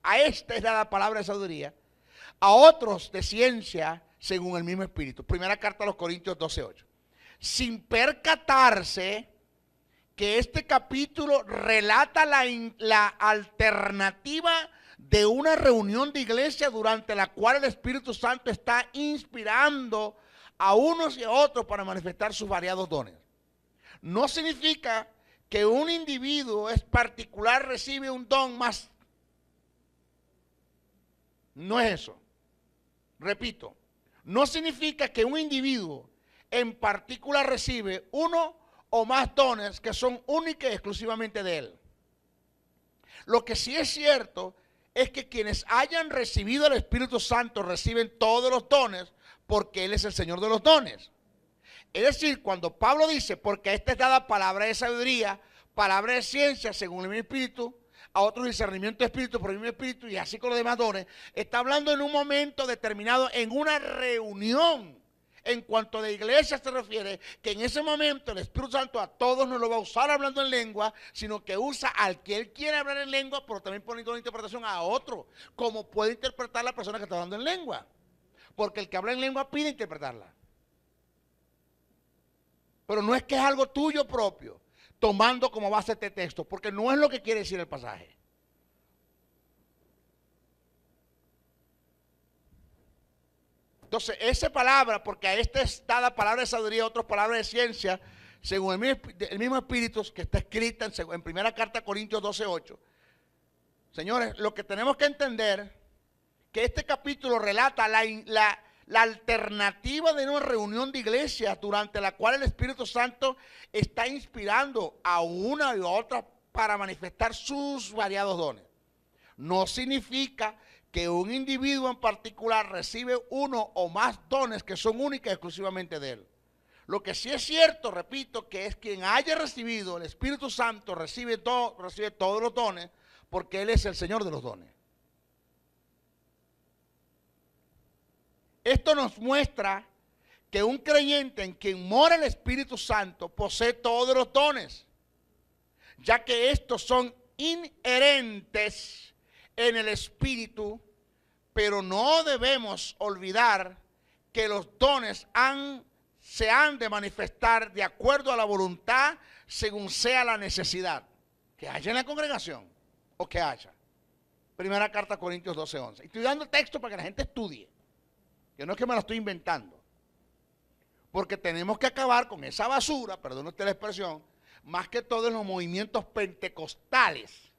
A este es dada palabra de sabiduría. A otros de ciencia según el mismo espíritu. Primera carta a los Corintios 12:8. Sin percatarse que este capítulo relata la alternativa de una reunión de iglesia durante la cual el Espíritu Santo está inspirando a unos y a otros para manifestar sus variados dones. No significa que un individuo es particular recibe un don más. No es eso. Repito, no significa que un individuo en particular recibe uno o más dones que son únicos y exclusivamente de él. Lo que sí es cierto es que quienes hayan recibido el Espíritu Santo reciben todos los dones porque Él es el Señor de los dones. Es decir, cuando Pablo dice, porque a esta es dada palabra de sabiduría, palabra de ciencia según el mismo Espíritu, a otros discernimiento de Espíritu por el mismo Espíritu y así con los demás dones, está hablando en un momento determinado, en una reunión. En cuanto a la iglesia se refiere, que en ese momento el Espíritu Santo a todos no lo va a usar hablando en lengua, sino que usa al que Él quiere hablar en lengua, pero también pone toda la interpretación a otro, como puede interpretar la persona que está hablando en lengua. Porque el que habla en lengua pide interpretarla. Pero no es que es algo tuyo propio, tomando como base este texto, porque no es lo que quiere decir el pasaje. Entonces, esa palabra, porque a esta es dada palabra de sabiduría, a otras palabras de ciencia, según el mismo Espíritu que está escrita en primera carta a Corintios 12:8. Señores, lo que tenemos que entender, que este capítulo relata la alternativa de una reunión de iglesias durante la cual el Espíritu Santo está inspirando a una y a otra para manifestar sus variados dones. No significa que un individuo en particular recibe uno o más dones que son únicas y exclusivamente de él. Lo que sí es cierto, repito, que es quien haya recibido el Espíritu Santo recibe todos los dones porque Él es el Señor de los dones. Esto nos muestra que un creyente en quien mora el Espíritu Santo posee todos los dones, ya que estos son inherentes en el Espíritu, pero no debemos olvidar que los dones se han de manifestar de acuerdo a la voluntad según sea la necesidad, que haya en la congregación o que haya. Primera carta a Corintios 12:11. Estoy dando texto para que la gente estudie, que no es que me lo estoy inventando, porque tenemos que acabar con esa basura, perdón usted la expresión, más que todo en los movimientos pentecostales,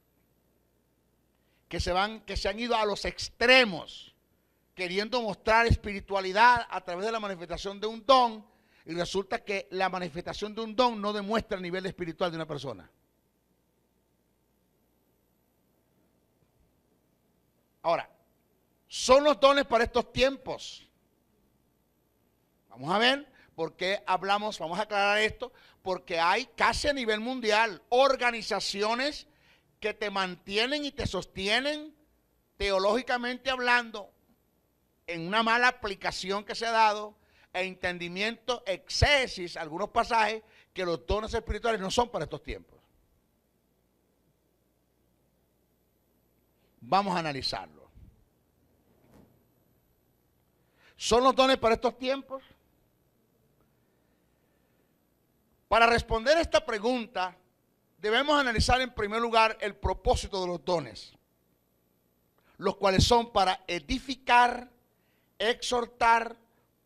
que se han ido a los extremos, queriendo mostrar espiritualidad a través de la manifestación de un don, y resulta que la manifestación de un don no demuestra el nivel espiritual de una persona. Ahora, ¿son los dones para estos tiempos? Vamos a ver por qué hablamos, vamos a aclarar esto, porque hay casi a nivel mundial organizaciones que te mantienen y te sostienen teológicamente hablando en una mala aplicación que se ha dado e entendimiento, exégesis, algunos pasajes, que los dones espirituales no son para estos tiempos. Vamos a analizarlo. ¿Son los dones para estos tiempos? Para responder a esta pregunta, debemos analizar en primer lugar el propósito de los dones, los cuales son para edificar, exhortar,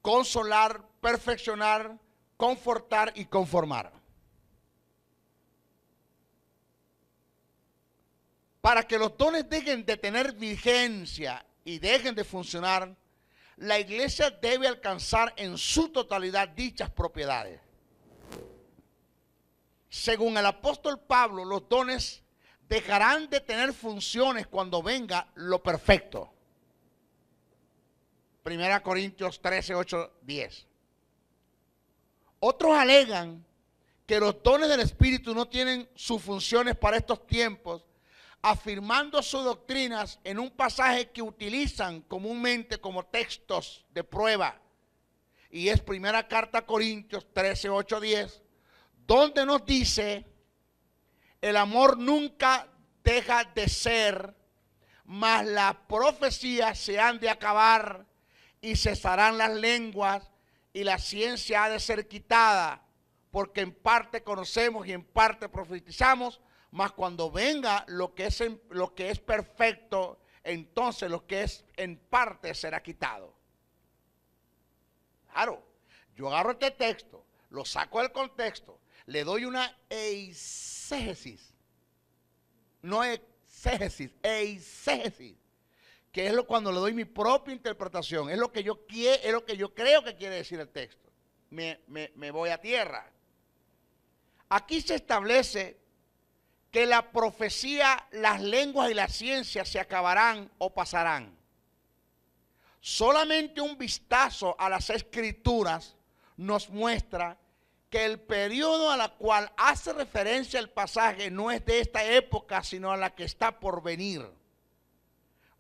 consolar, perfeccionar, confortar y conformar. Para que los dones dejen de tener vigencia y dejen de funcionar, la iglesia debe alcanzar en su totalidad dichas propiedades. Según el apóstol Pablo, los dones dejarán de tener funciones cuando venga lo perfecto. 1 Corintios 13, 8, 10. Otros alegan que los dones del Espíritu no tienen sus funciones para estos tiempos, afirmando sus doctrinas en un pasaje que utilizan comúnmente como textos de prueba. Y es 1 carta a Corintios 13, 8, 10. Donde nos dice, el amor nunca deja de ser, mas las profecías se han de acabar y cesarán las lenguas y la ciencia ha de ser quitada, porque en parte conocemos y en parte profetizamos, mas cuando venga lo que es perfecto, entonces lo que es en parte será quitado. Claro, yo agarro este texto, lo saco del contexto, le doy una eisegesis. No exégesis, eisegesis. Que es cuando le doy mi propia interpretación. Es lo que yo creo que quiere decir el texto. Me voy a tierra. Aquí se establece que la profecía, las lenguas y la ciencia se acabarán o pasarán. Solamente un vistazo a las escrituras nos muestra que el periodo a la cual hace referencia el pasaje no es de esta época, sino a la que está por venir.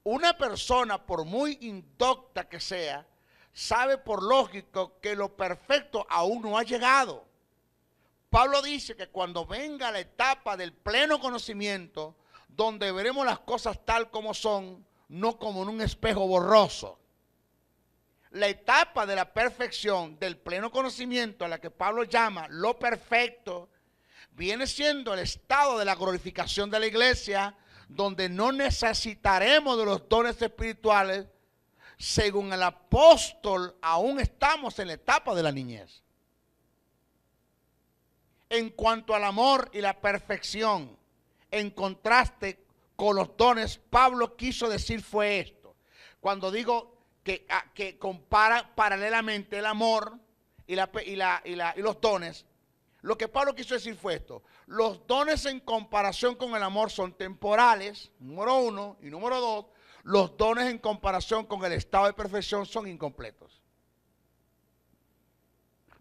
Una persona, por muy indocta que sea, sabe por lógico que lo perfecto aún no ha llegado. Pablo dice que cuando venga la etapa del pleno conocimiento, donde veremos las cosas tal como son, no como en un espejo borroso. La etapa de la perfección, del pleno conocimiento, a la que Pablo llama lo perfecto, viene siendo el estado de la glorificación de la iglesia, donde no necesitaremos de los dones espirituales. Según el apóstol, aún estamos en la etapa de la niñez. En cuanto al amor y la perfección, en contraste con los dones, Pablo quiso decir fue esto. Cuando digo que compara paralelamente el amor y los dones, lo que Pablo quiso decir fue esto. Los dones en comparación con el amor son temporales, número uno, y número dos, los dones en comparación con el estado de perfección son incompletos.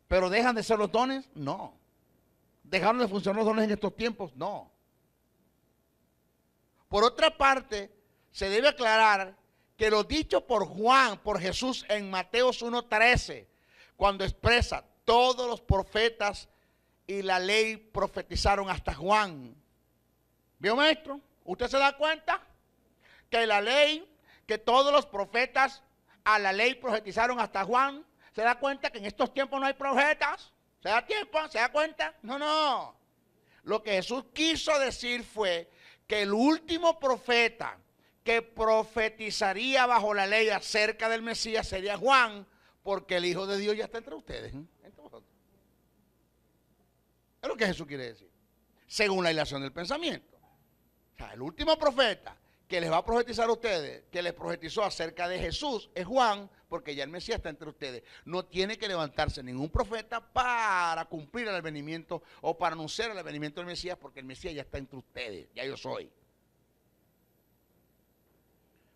¿Pero dejan de ser los dones? No. ¿Dejaron de funcionar los dones en estos tiempos? No. Por otra parte, se debe aclarar que lo dicho por Juan, por Jesús en Mateo 1:13, cuando expresa todos los profetas y la ley profetizaron hasta Juan. ¿Vio, maestro? ¿Usted se da cuenta? Que la ley, que todos los profetas a la ley profetizaron hasta Juan. ¿Se da cuenta que en estos tiempos no hay profetas? ¿Se da tiempo? ¿Se da cuenta? No. Lo que Jesús quiso decir fue que el último profeta que profetizaría bajo la ley acerca del Mesías sería Juan, porque el Hijo de Dios ya está entre ustedes, entre vosotros. Es lo que Jesús quiere decir, según la ilación del pensamiento. O sea, el último profeta que les va a profetizar a ustedes, que les profetizó acerca de Jesús, es Juan, porque ya el Mesías está entre ustedes. No tiene que levantarse ningún profeta para cumplir el advenimiento o para anunciar el advenimiento del Mesías, porque el Mesías ya está entre ustedes, ya yo soy.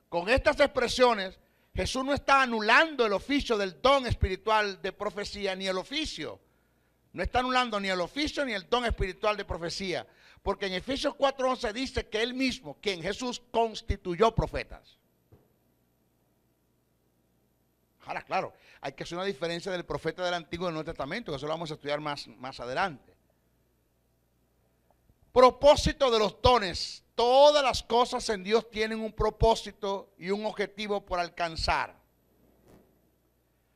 Con estas expresiones, Jesús no está anulando el oficio del don espiritual de profecía, ni el oficio. No está anulando ni el oficio ni el don espiritual de profecía. Porque en Efesios 4:11 dice que él mismo, quien Jesús, constituyó profetas. Ahora, claro, hay que hacer una diferencia del profeta del Antiguo y del Nuevo Testamento, que eso lo vamos a estudiar más adelante. Propósito de los dones. Todas las cosas en Dios tienen un propósito y un objetivo por alcanzar.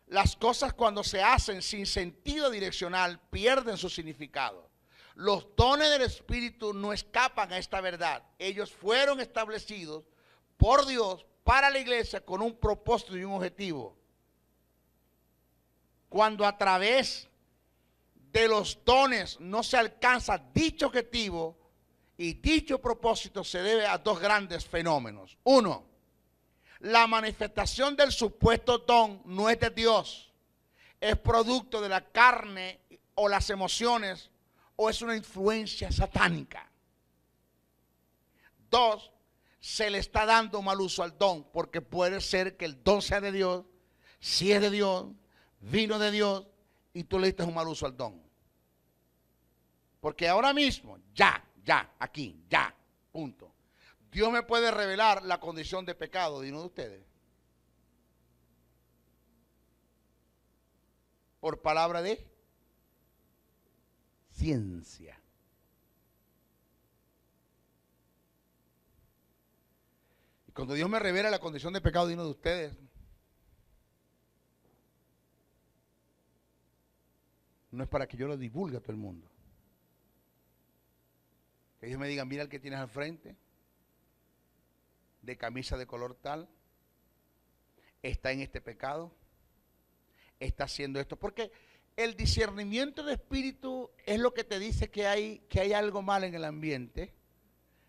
Las cosas cuando se hacen sin sentido direccional pierden su significado. Los dones del Espíritu no escapan a esta verdad. Ellos fueron establecidos por Dios para la iglesia con un propósito y un objetivo. Cuando a través de los dones no se alcanza dicho objetivo y dicho propósito, se debe a dos grandes fenómenos. Uno, la manifestación del supuesto don no es de Dios, es producto de la carne o las emociones, o es una influencia satánica. Dos, se le está dando mal uso al don, porque puede ser que el don sea de Dios, si es de Dios, vino de Dios, y tú le diste un mal uso al don. Porque ahora mismo, aquí, punto. Dios me puede revelar la condición de pecado de uno de ustedes. Por palabra de ciencia. Y cuando Dios me revela la condición de pecado de uno de ustedes, no es para que yo lo divulgue a todo el mundo. Que ellos me digan, mira el que tienes al frente, de camisa de color tal, está en este pecado, está haciendo esto. Porque el discernimiento de espíritu es lo que te dice que hay algo mal en el ambiente.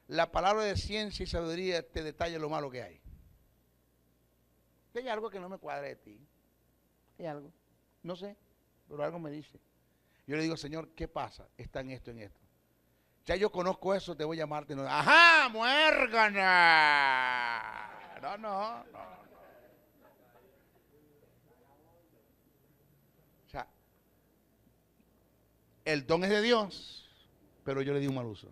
La palabra de ciencia y sabiduría te detalla lo malo que hay. Hay algo que no me cuadra de ti. Hay algo. No sé, pero algo me dice. Yo le digo, Señor, ¿qué pasa? Está en esto, en esto. Ya yo conozco eso, te voy a llamarte. No, ¡ajá, muérgana! No. O sea, el don es de Dios, pero yo le di un mal uso.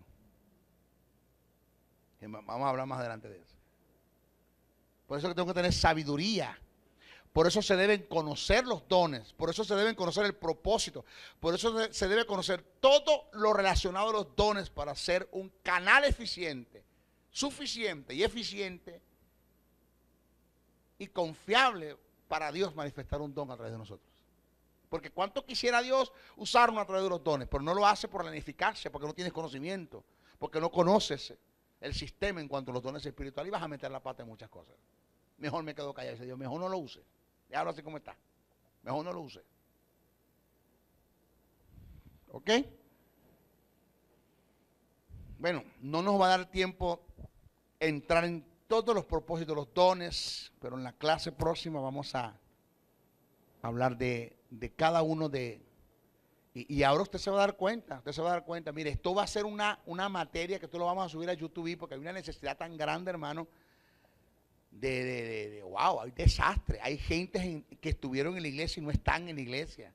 Vamos a hablar más adelante de eso. Por eso que tengo que tener sabiduría. Por eso se deben conocer los dones. Por eso se deben conocer el propósito. Por eso se debe conocer todo lo relacionado a los dones para ser un canal eficiente, suficiente y eficiente y confiable para Dios manifestar un don a través de nosotros. Porque cuánto quisiera Dios usarnos a través de los dones, pero no lo hace por la ineficacia, porque no tienes conocimiento, porque no conoces el sistema en cuanto a los dones espirituales y vas a meter la pata en muchas cosas. Mejor me quedo callado y dice Dios, mejor no lo use. Déjalo así como está. Mejor no lo use. ¿Ok? Bueno, no nos va a dar tiempo entrar en todos los propósitos, los dones, pero en la clase próxima vamos a hablar de cada uno de... Y ahora usted se va a dar cuenta, mire, esto va a ser una materia que tú lo vamos a subir a YouTube porque hay una necesidad tan grande, hermano, wow, hay desastre, hay gente que estuvieron en la iglesia y no están en la iglesia,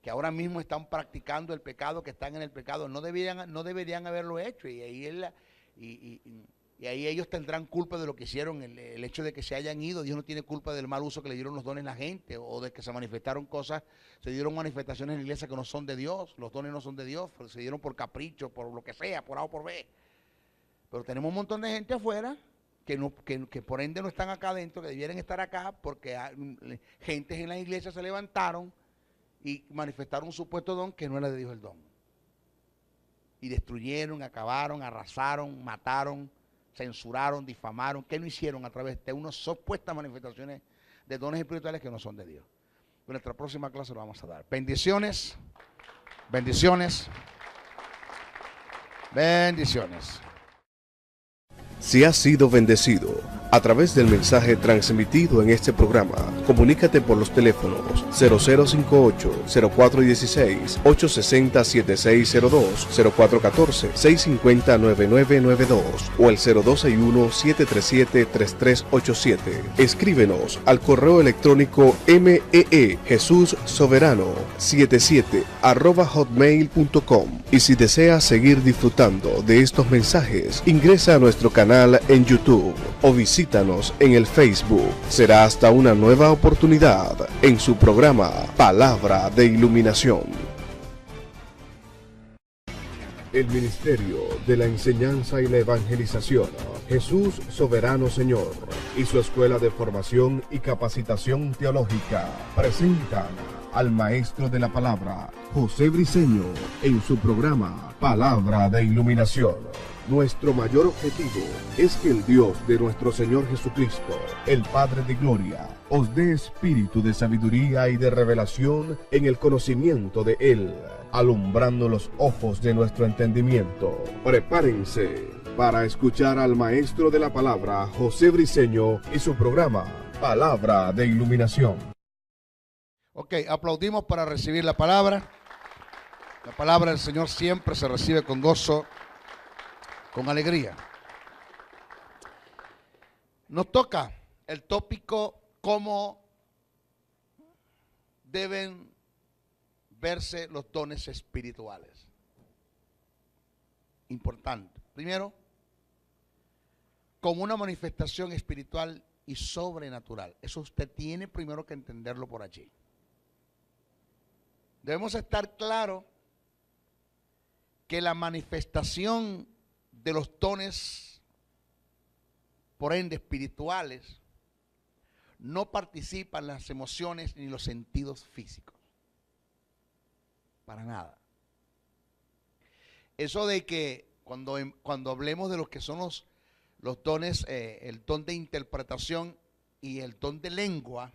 que ahora mismo están practicando el pecado, que están en el pecado, no deberían haberlo hecho, y ahí ellos tendrán culpa de lo que hicieron, el hecho de que se hayan ido. Dios no tiene culpa del mal uso que le dieron los dones a la gente, o de que se manifestaron cosas, se dieron manifestaciones en la iglesia que no son de Dios, los dones no son de Dios, pero se dieron por capricho, por lo que sea, por A o por B. Pero tenemos un montón de gente afuera, que por ende no están acá adentro, que debieran estar acá, porque gentes en la iglesia se levantaron y manifestaron un supuesto don que no era de Dios el don. Y destruyeron, acabaron, arrasaron, mataron, censuraron, difamaron. ¿Qué no hicieron a través de unas supuestas manifestaciones de dones espirituales que no son de Dios? En nuestra próxima clase lo vamos a dar. Bendiciones, bendiciones, bendiciones. Si has sido bendecido a través del mensaje transmitido en este programa, comunícate por los teléfonos 0058-0416, 860-7602, 0414-650-9992 o el 0261-737-3387. Escríbenos al correo electrónico meejesussoberano77@hotmail.com. Y si deseas seguir disfrutando de estos mensajes, ingresa a nuestro canal en YouTube o visítanos en el Facebook. Será hasta una nueva oportunidad en su programa Palabra de Iluminación. El Ministerio de la Enseñanza y la Evangelización, Jesús Soberano Señor, y su Escuela de Formación y Capacitación Teológica presentan al Maestro de la Palabra, José Briceño, en su programa Palabra de Iluminación. Nuestro mayor objetivo es que el Dios de nuestro Señor Jesucristo, el Padre de Gloria, os dé espíritu de sabiduría y de revelación en el conocimiento de Él, alumbrando los ojos de nuestro entendimiento. Prepárense para escuchar al Maestro de la Palabra, José Briceño, y su programa Palabra de Iluminación. Ok, aplaudimos para recibir la palabra. La palabra del Señor siempre se recibe con gozo, con alegría. Nos toca el tópico cómo deben verse los dones espirituales. Importante. Primero, como una manifestación espiritual y sobrenatural. Eso usted tiene primero que entenderlo por allí. Debemos estar claros que la manifestación de los dones, por ende espirituales, no participan las emociones ni los sentidos físicos. Para nada. Eso de que cuando hablemos de lo que son los dones, el don de interpretación y el don de lengua,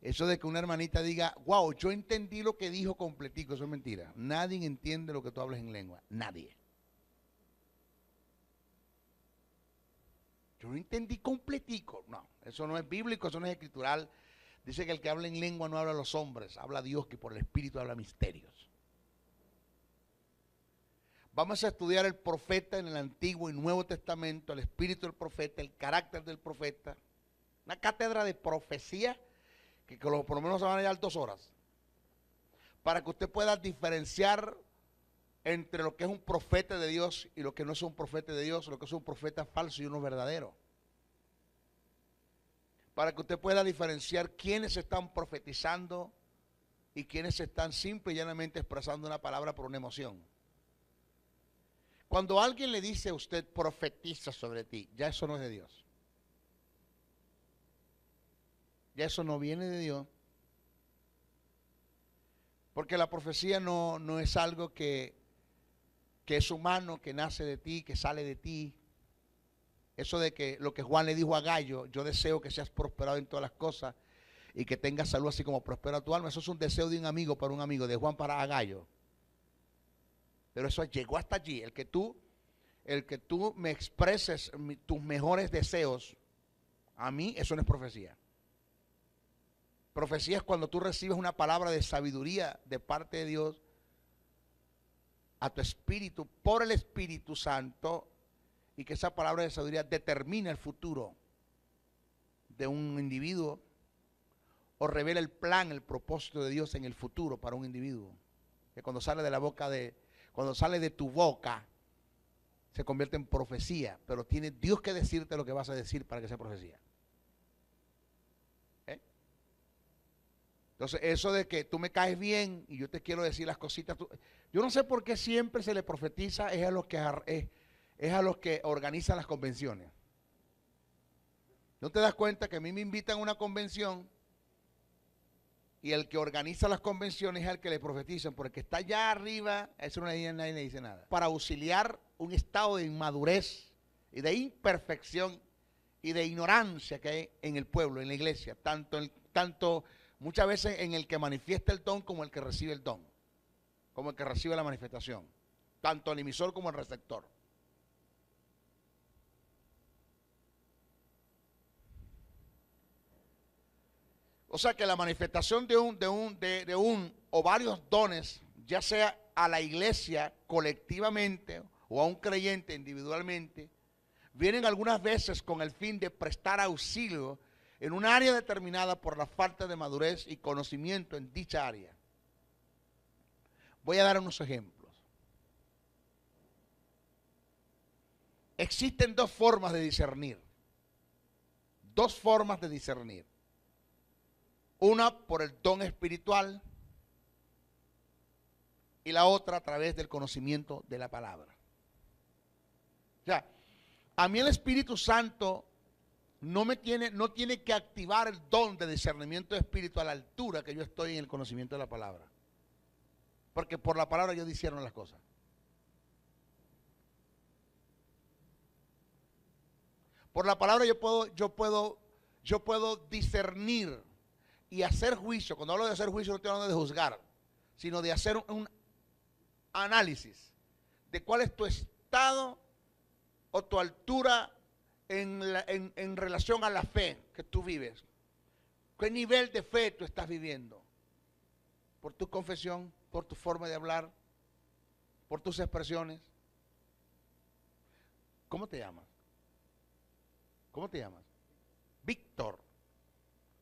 Eso de que una hermanita diga, wow, yo entendí lo que dijo completico, eso es mentira. Nadie entiende lo que tú hablas en lengua, nadie. Yo no entendí completico, no, eso no es bíblico, eso no es escritural. Dice que el que habla en lengua no habla a los hombres, habla a Dios, que por el Espíritu habla misterios. Vamos a estudiar el profeta en el Antiguo y Nuevo Testamento, el espíritu del profeta, el carácter del profeta. Una cátedra de profecía que por lo menos se van a llevar 2 horas. Para que usted pueda diferenciar entre lo que es un profeta de Dios y lo que no es un profeta de Dios, lo que es un profeta falso y uno verdadero. Para que usted pueda diferenciar quiénes están profetizando y quiénes están simple y llanamente expresando una palabra por una emoción. Cuando alguien le dice a usted profetiza sobre ti, ya eso no es de Dios. Ya eso no viene de Dios. Porque la profecía no es algo que es humano, que nace de ti, que sale de ti. Eso de que lo que Juan le dijo a Gallo, yo deseo que seas prosperado en todas las cosas y que tengas salud así como prospera tu alma. Eso es un deseo de un amigo para un amigo, de Juan para Gallo. Pero eso llegó hasta allí. El que tú me expreses tus mejores deseos, a mí eso no es profecía. Profecía es cuando tú recibes una palabra de sabiduría de parte de Dios a tu espíritu, por el Espíritu Santo, y que esa palabra de sabiduría determina el futuro de un individuo o revela el plan, el propósito de Dios en el futuro para un individuo. Que cuando sale de la boca cuando sale de tu boca, se convierte en profecía, pero tiene Dios que decirte lo que vas a decir para que sea profecía. Entonces, eso de que tú me caes bien y yo te quiero decir las cositas, yo no sé por qué siempre se le profetiza es a los que organizan las convenciones. ¿No te das cuenta que a mí me invitan a una convención y el que organiza las convenciones es el que le profetizan? Porque el que está allá arriba, eso nadie le dice nada. Para auxiliar un estado de inmadurez y de imperfección y de ignorancia que hay en el pueblo, en la iglesia, tanto muchas veces en el que manifiesta el don como el que recibe el don, como el que recibe la manifestación, tanto el emisor como el receptor. O sea que la manifestación de un o varios dones, ya sea a la iglesia colectivamente o a un creyente individualmente, vienen algunas veces con el fin de prestar auxilio en un área determinada por la falta de madurez y conocimiento en dicha área. Voy a dar unos ejemplos. Existen 2 formas de discernir. 2 formas de discernir. Una por el don espiritual y la otra a través del conocimiento de la palabra. O sea, a mí el Espíritu Santo no tiene que activar el don de discernimiento de espíritu a la altura que yo estoy en el conocimiento de la palabra. Porque por la palabra yo discierno las cosas. Por la palabra yo puedo discernir y hacer juicio. Cuando hablo de hacer juicio no estoy hablando de juzgar, sino de hacer un análisis de cuál es tu estado o tu altura en relación a la fe que tú vives. ¿Qué nivel de fe tú estás viviendo? Por tu confesión, por tu forma de hablar, por tus expresiones. ¿Cómo te llamas? ¿Cómo te llamas? Víctor.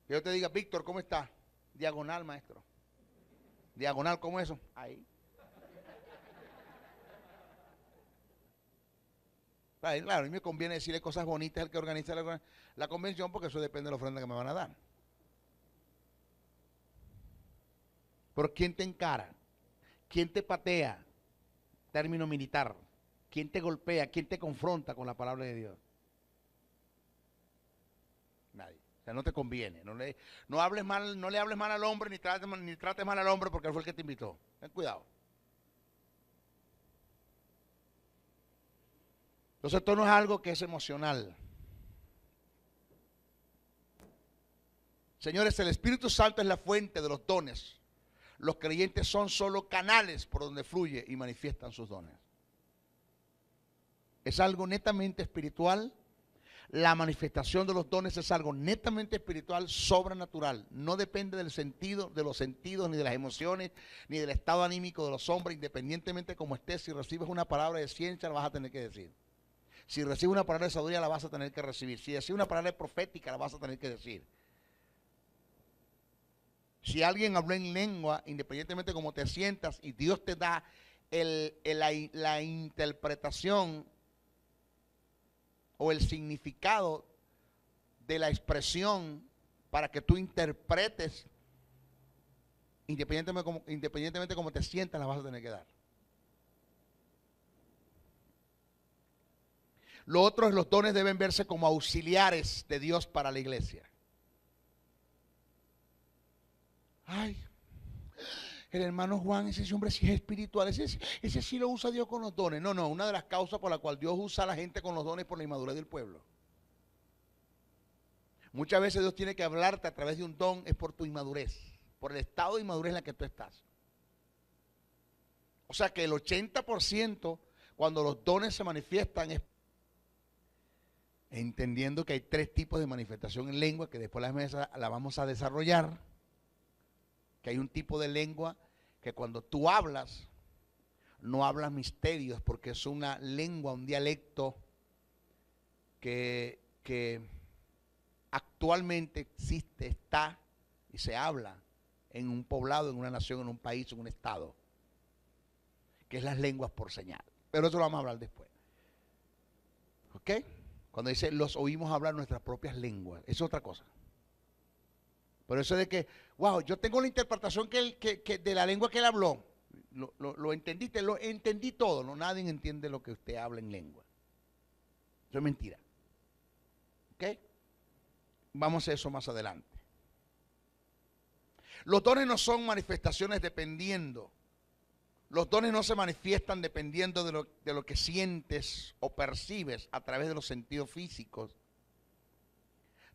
Que yo te diga, Víctor, ¿cómo estás? Diagonal, maestro. Diagonal, ¿cómo es eso? Ahí. Claro, a mí me conviene decirle cosas bonitas al que organiza la convención, porque eso depende de la ofrenda que me van a dar. Pero ¿quién te encara? ¿Quién te patea? Término militar. ¿Quién te golpea? ¿Quién te confronta con la palabra de Dios? Nadie. O sea, no te conviene. No le hables mal, no le hables mal al hombre, ni trates mal al hombre, porque él fue el que te invitó. Ten cuidado. Entonces esto no es algo que es emocional. Señores, el Espíritu Santo es la fuente de los dones. Los creyentes son solo canales por donde fluye y manifiestan sus dones. Es algo netamente espiritual. La manifestación de los dones es algo netamente espiritual, sobrenatural. No depende del sentido, de los sentidos, ni de las emociones, ni del estado anímico de los hombres, independientemente como estés. Si recibes una palabra de ciencia, la vas a tener que decir. Si recibes una palabra de sabiduría, la vas a tener que recibir. Si recibes una palabra profética, la vas a tener que decir. Si alguien habló en lengua, independientemente como te sientas, y Dios te da la interpretación o el significado de la expresión para que tú interpretes, independientemente como te sientas, la vas a tener que dar. Lo otro es los dones deben verse como auxiliares de Dios para la iglesia. Ay, el hermano Juan, ese hombre sí es espiritual, ese sí lo usa Dios con los dones. No, una de las causas por la cual Dios usa a la gente con los dones es por la inmadurez del pueblo. Muchas veces Dios tiene que hablarte a través de un don, es por tu inmadurez, por el estado de inmadurez en la que tú estás. O sea que el 80% cuando los dones se manifiestan es entendiendo que hay 3 tipos de manifestación en lengua, que después la vamos a desarrollar. Que hay un tipo de lengua que cuando tú hablas, no hablas misterios, porque es una lengua, un dialecto que actualmente existe, está y se habla en un poblado, en una nación, en un país, en un estado, que es las lenguas por señal. Pero eso lo vamos a hablar después. ¿Ok? Cuando dice los oímos hablar nuestras propias lenguas, es otra cosa. Por eso de que, wow, yo tengo la interpretación que de la lengua que él habló. Lo entendiste, lo entendí todo. No, nadie entiende lo que usted habla en lengua. Eso es mentira. ¿Ok? Vamos a eso más adelante. Los dones no son manifestaciones dependiendo. Los dones no se manifiestan dependiendo de lo que sientes o percibes a través de los sentidos físicos.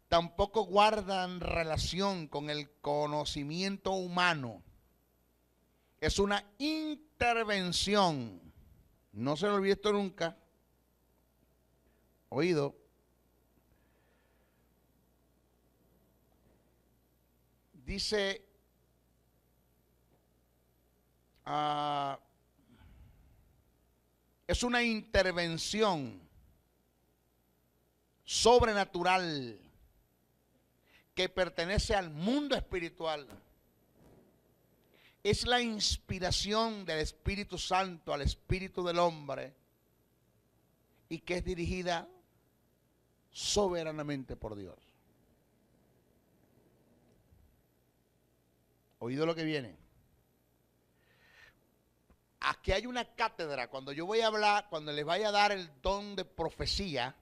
Tampoco guardan relación con el conocimiento humano. Es una intervención. No se lo olvide esto nunca. Oído. Dice, es una intervención sobrenatural que pertenece al mundo espiritual. Es la inspiración del Espíritu Santo al espíritu del hombre y que es dirigida soberanamente por Dios. ¿Oído lo que viene? Aquí hay una cátedra. Cuando yo voy a hablar, cuando les vaya a dar el don de profecía,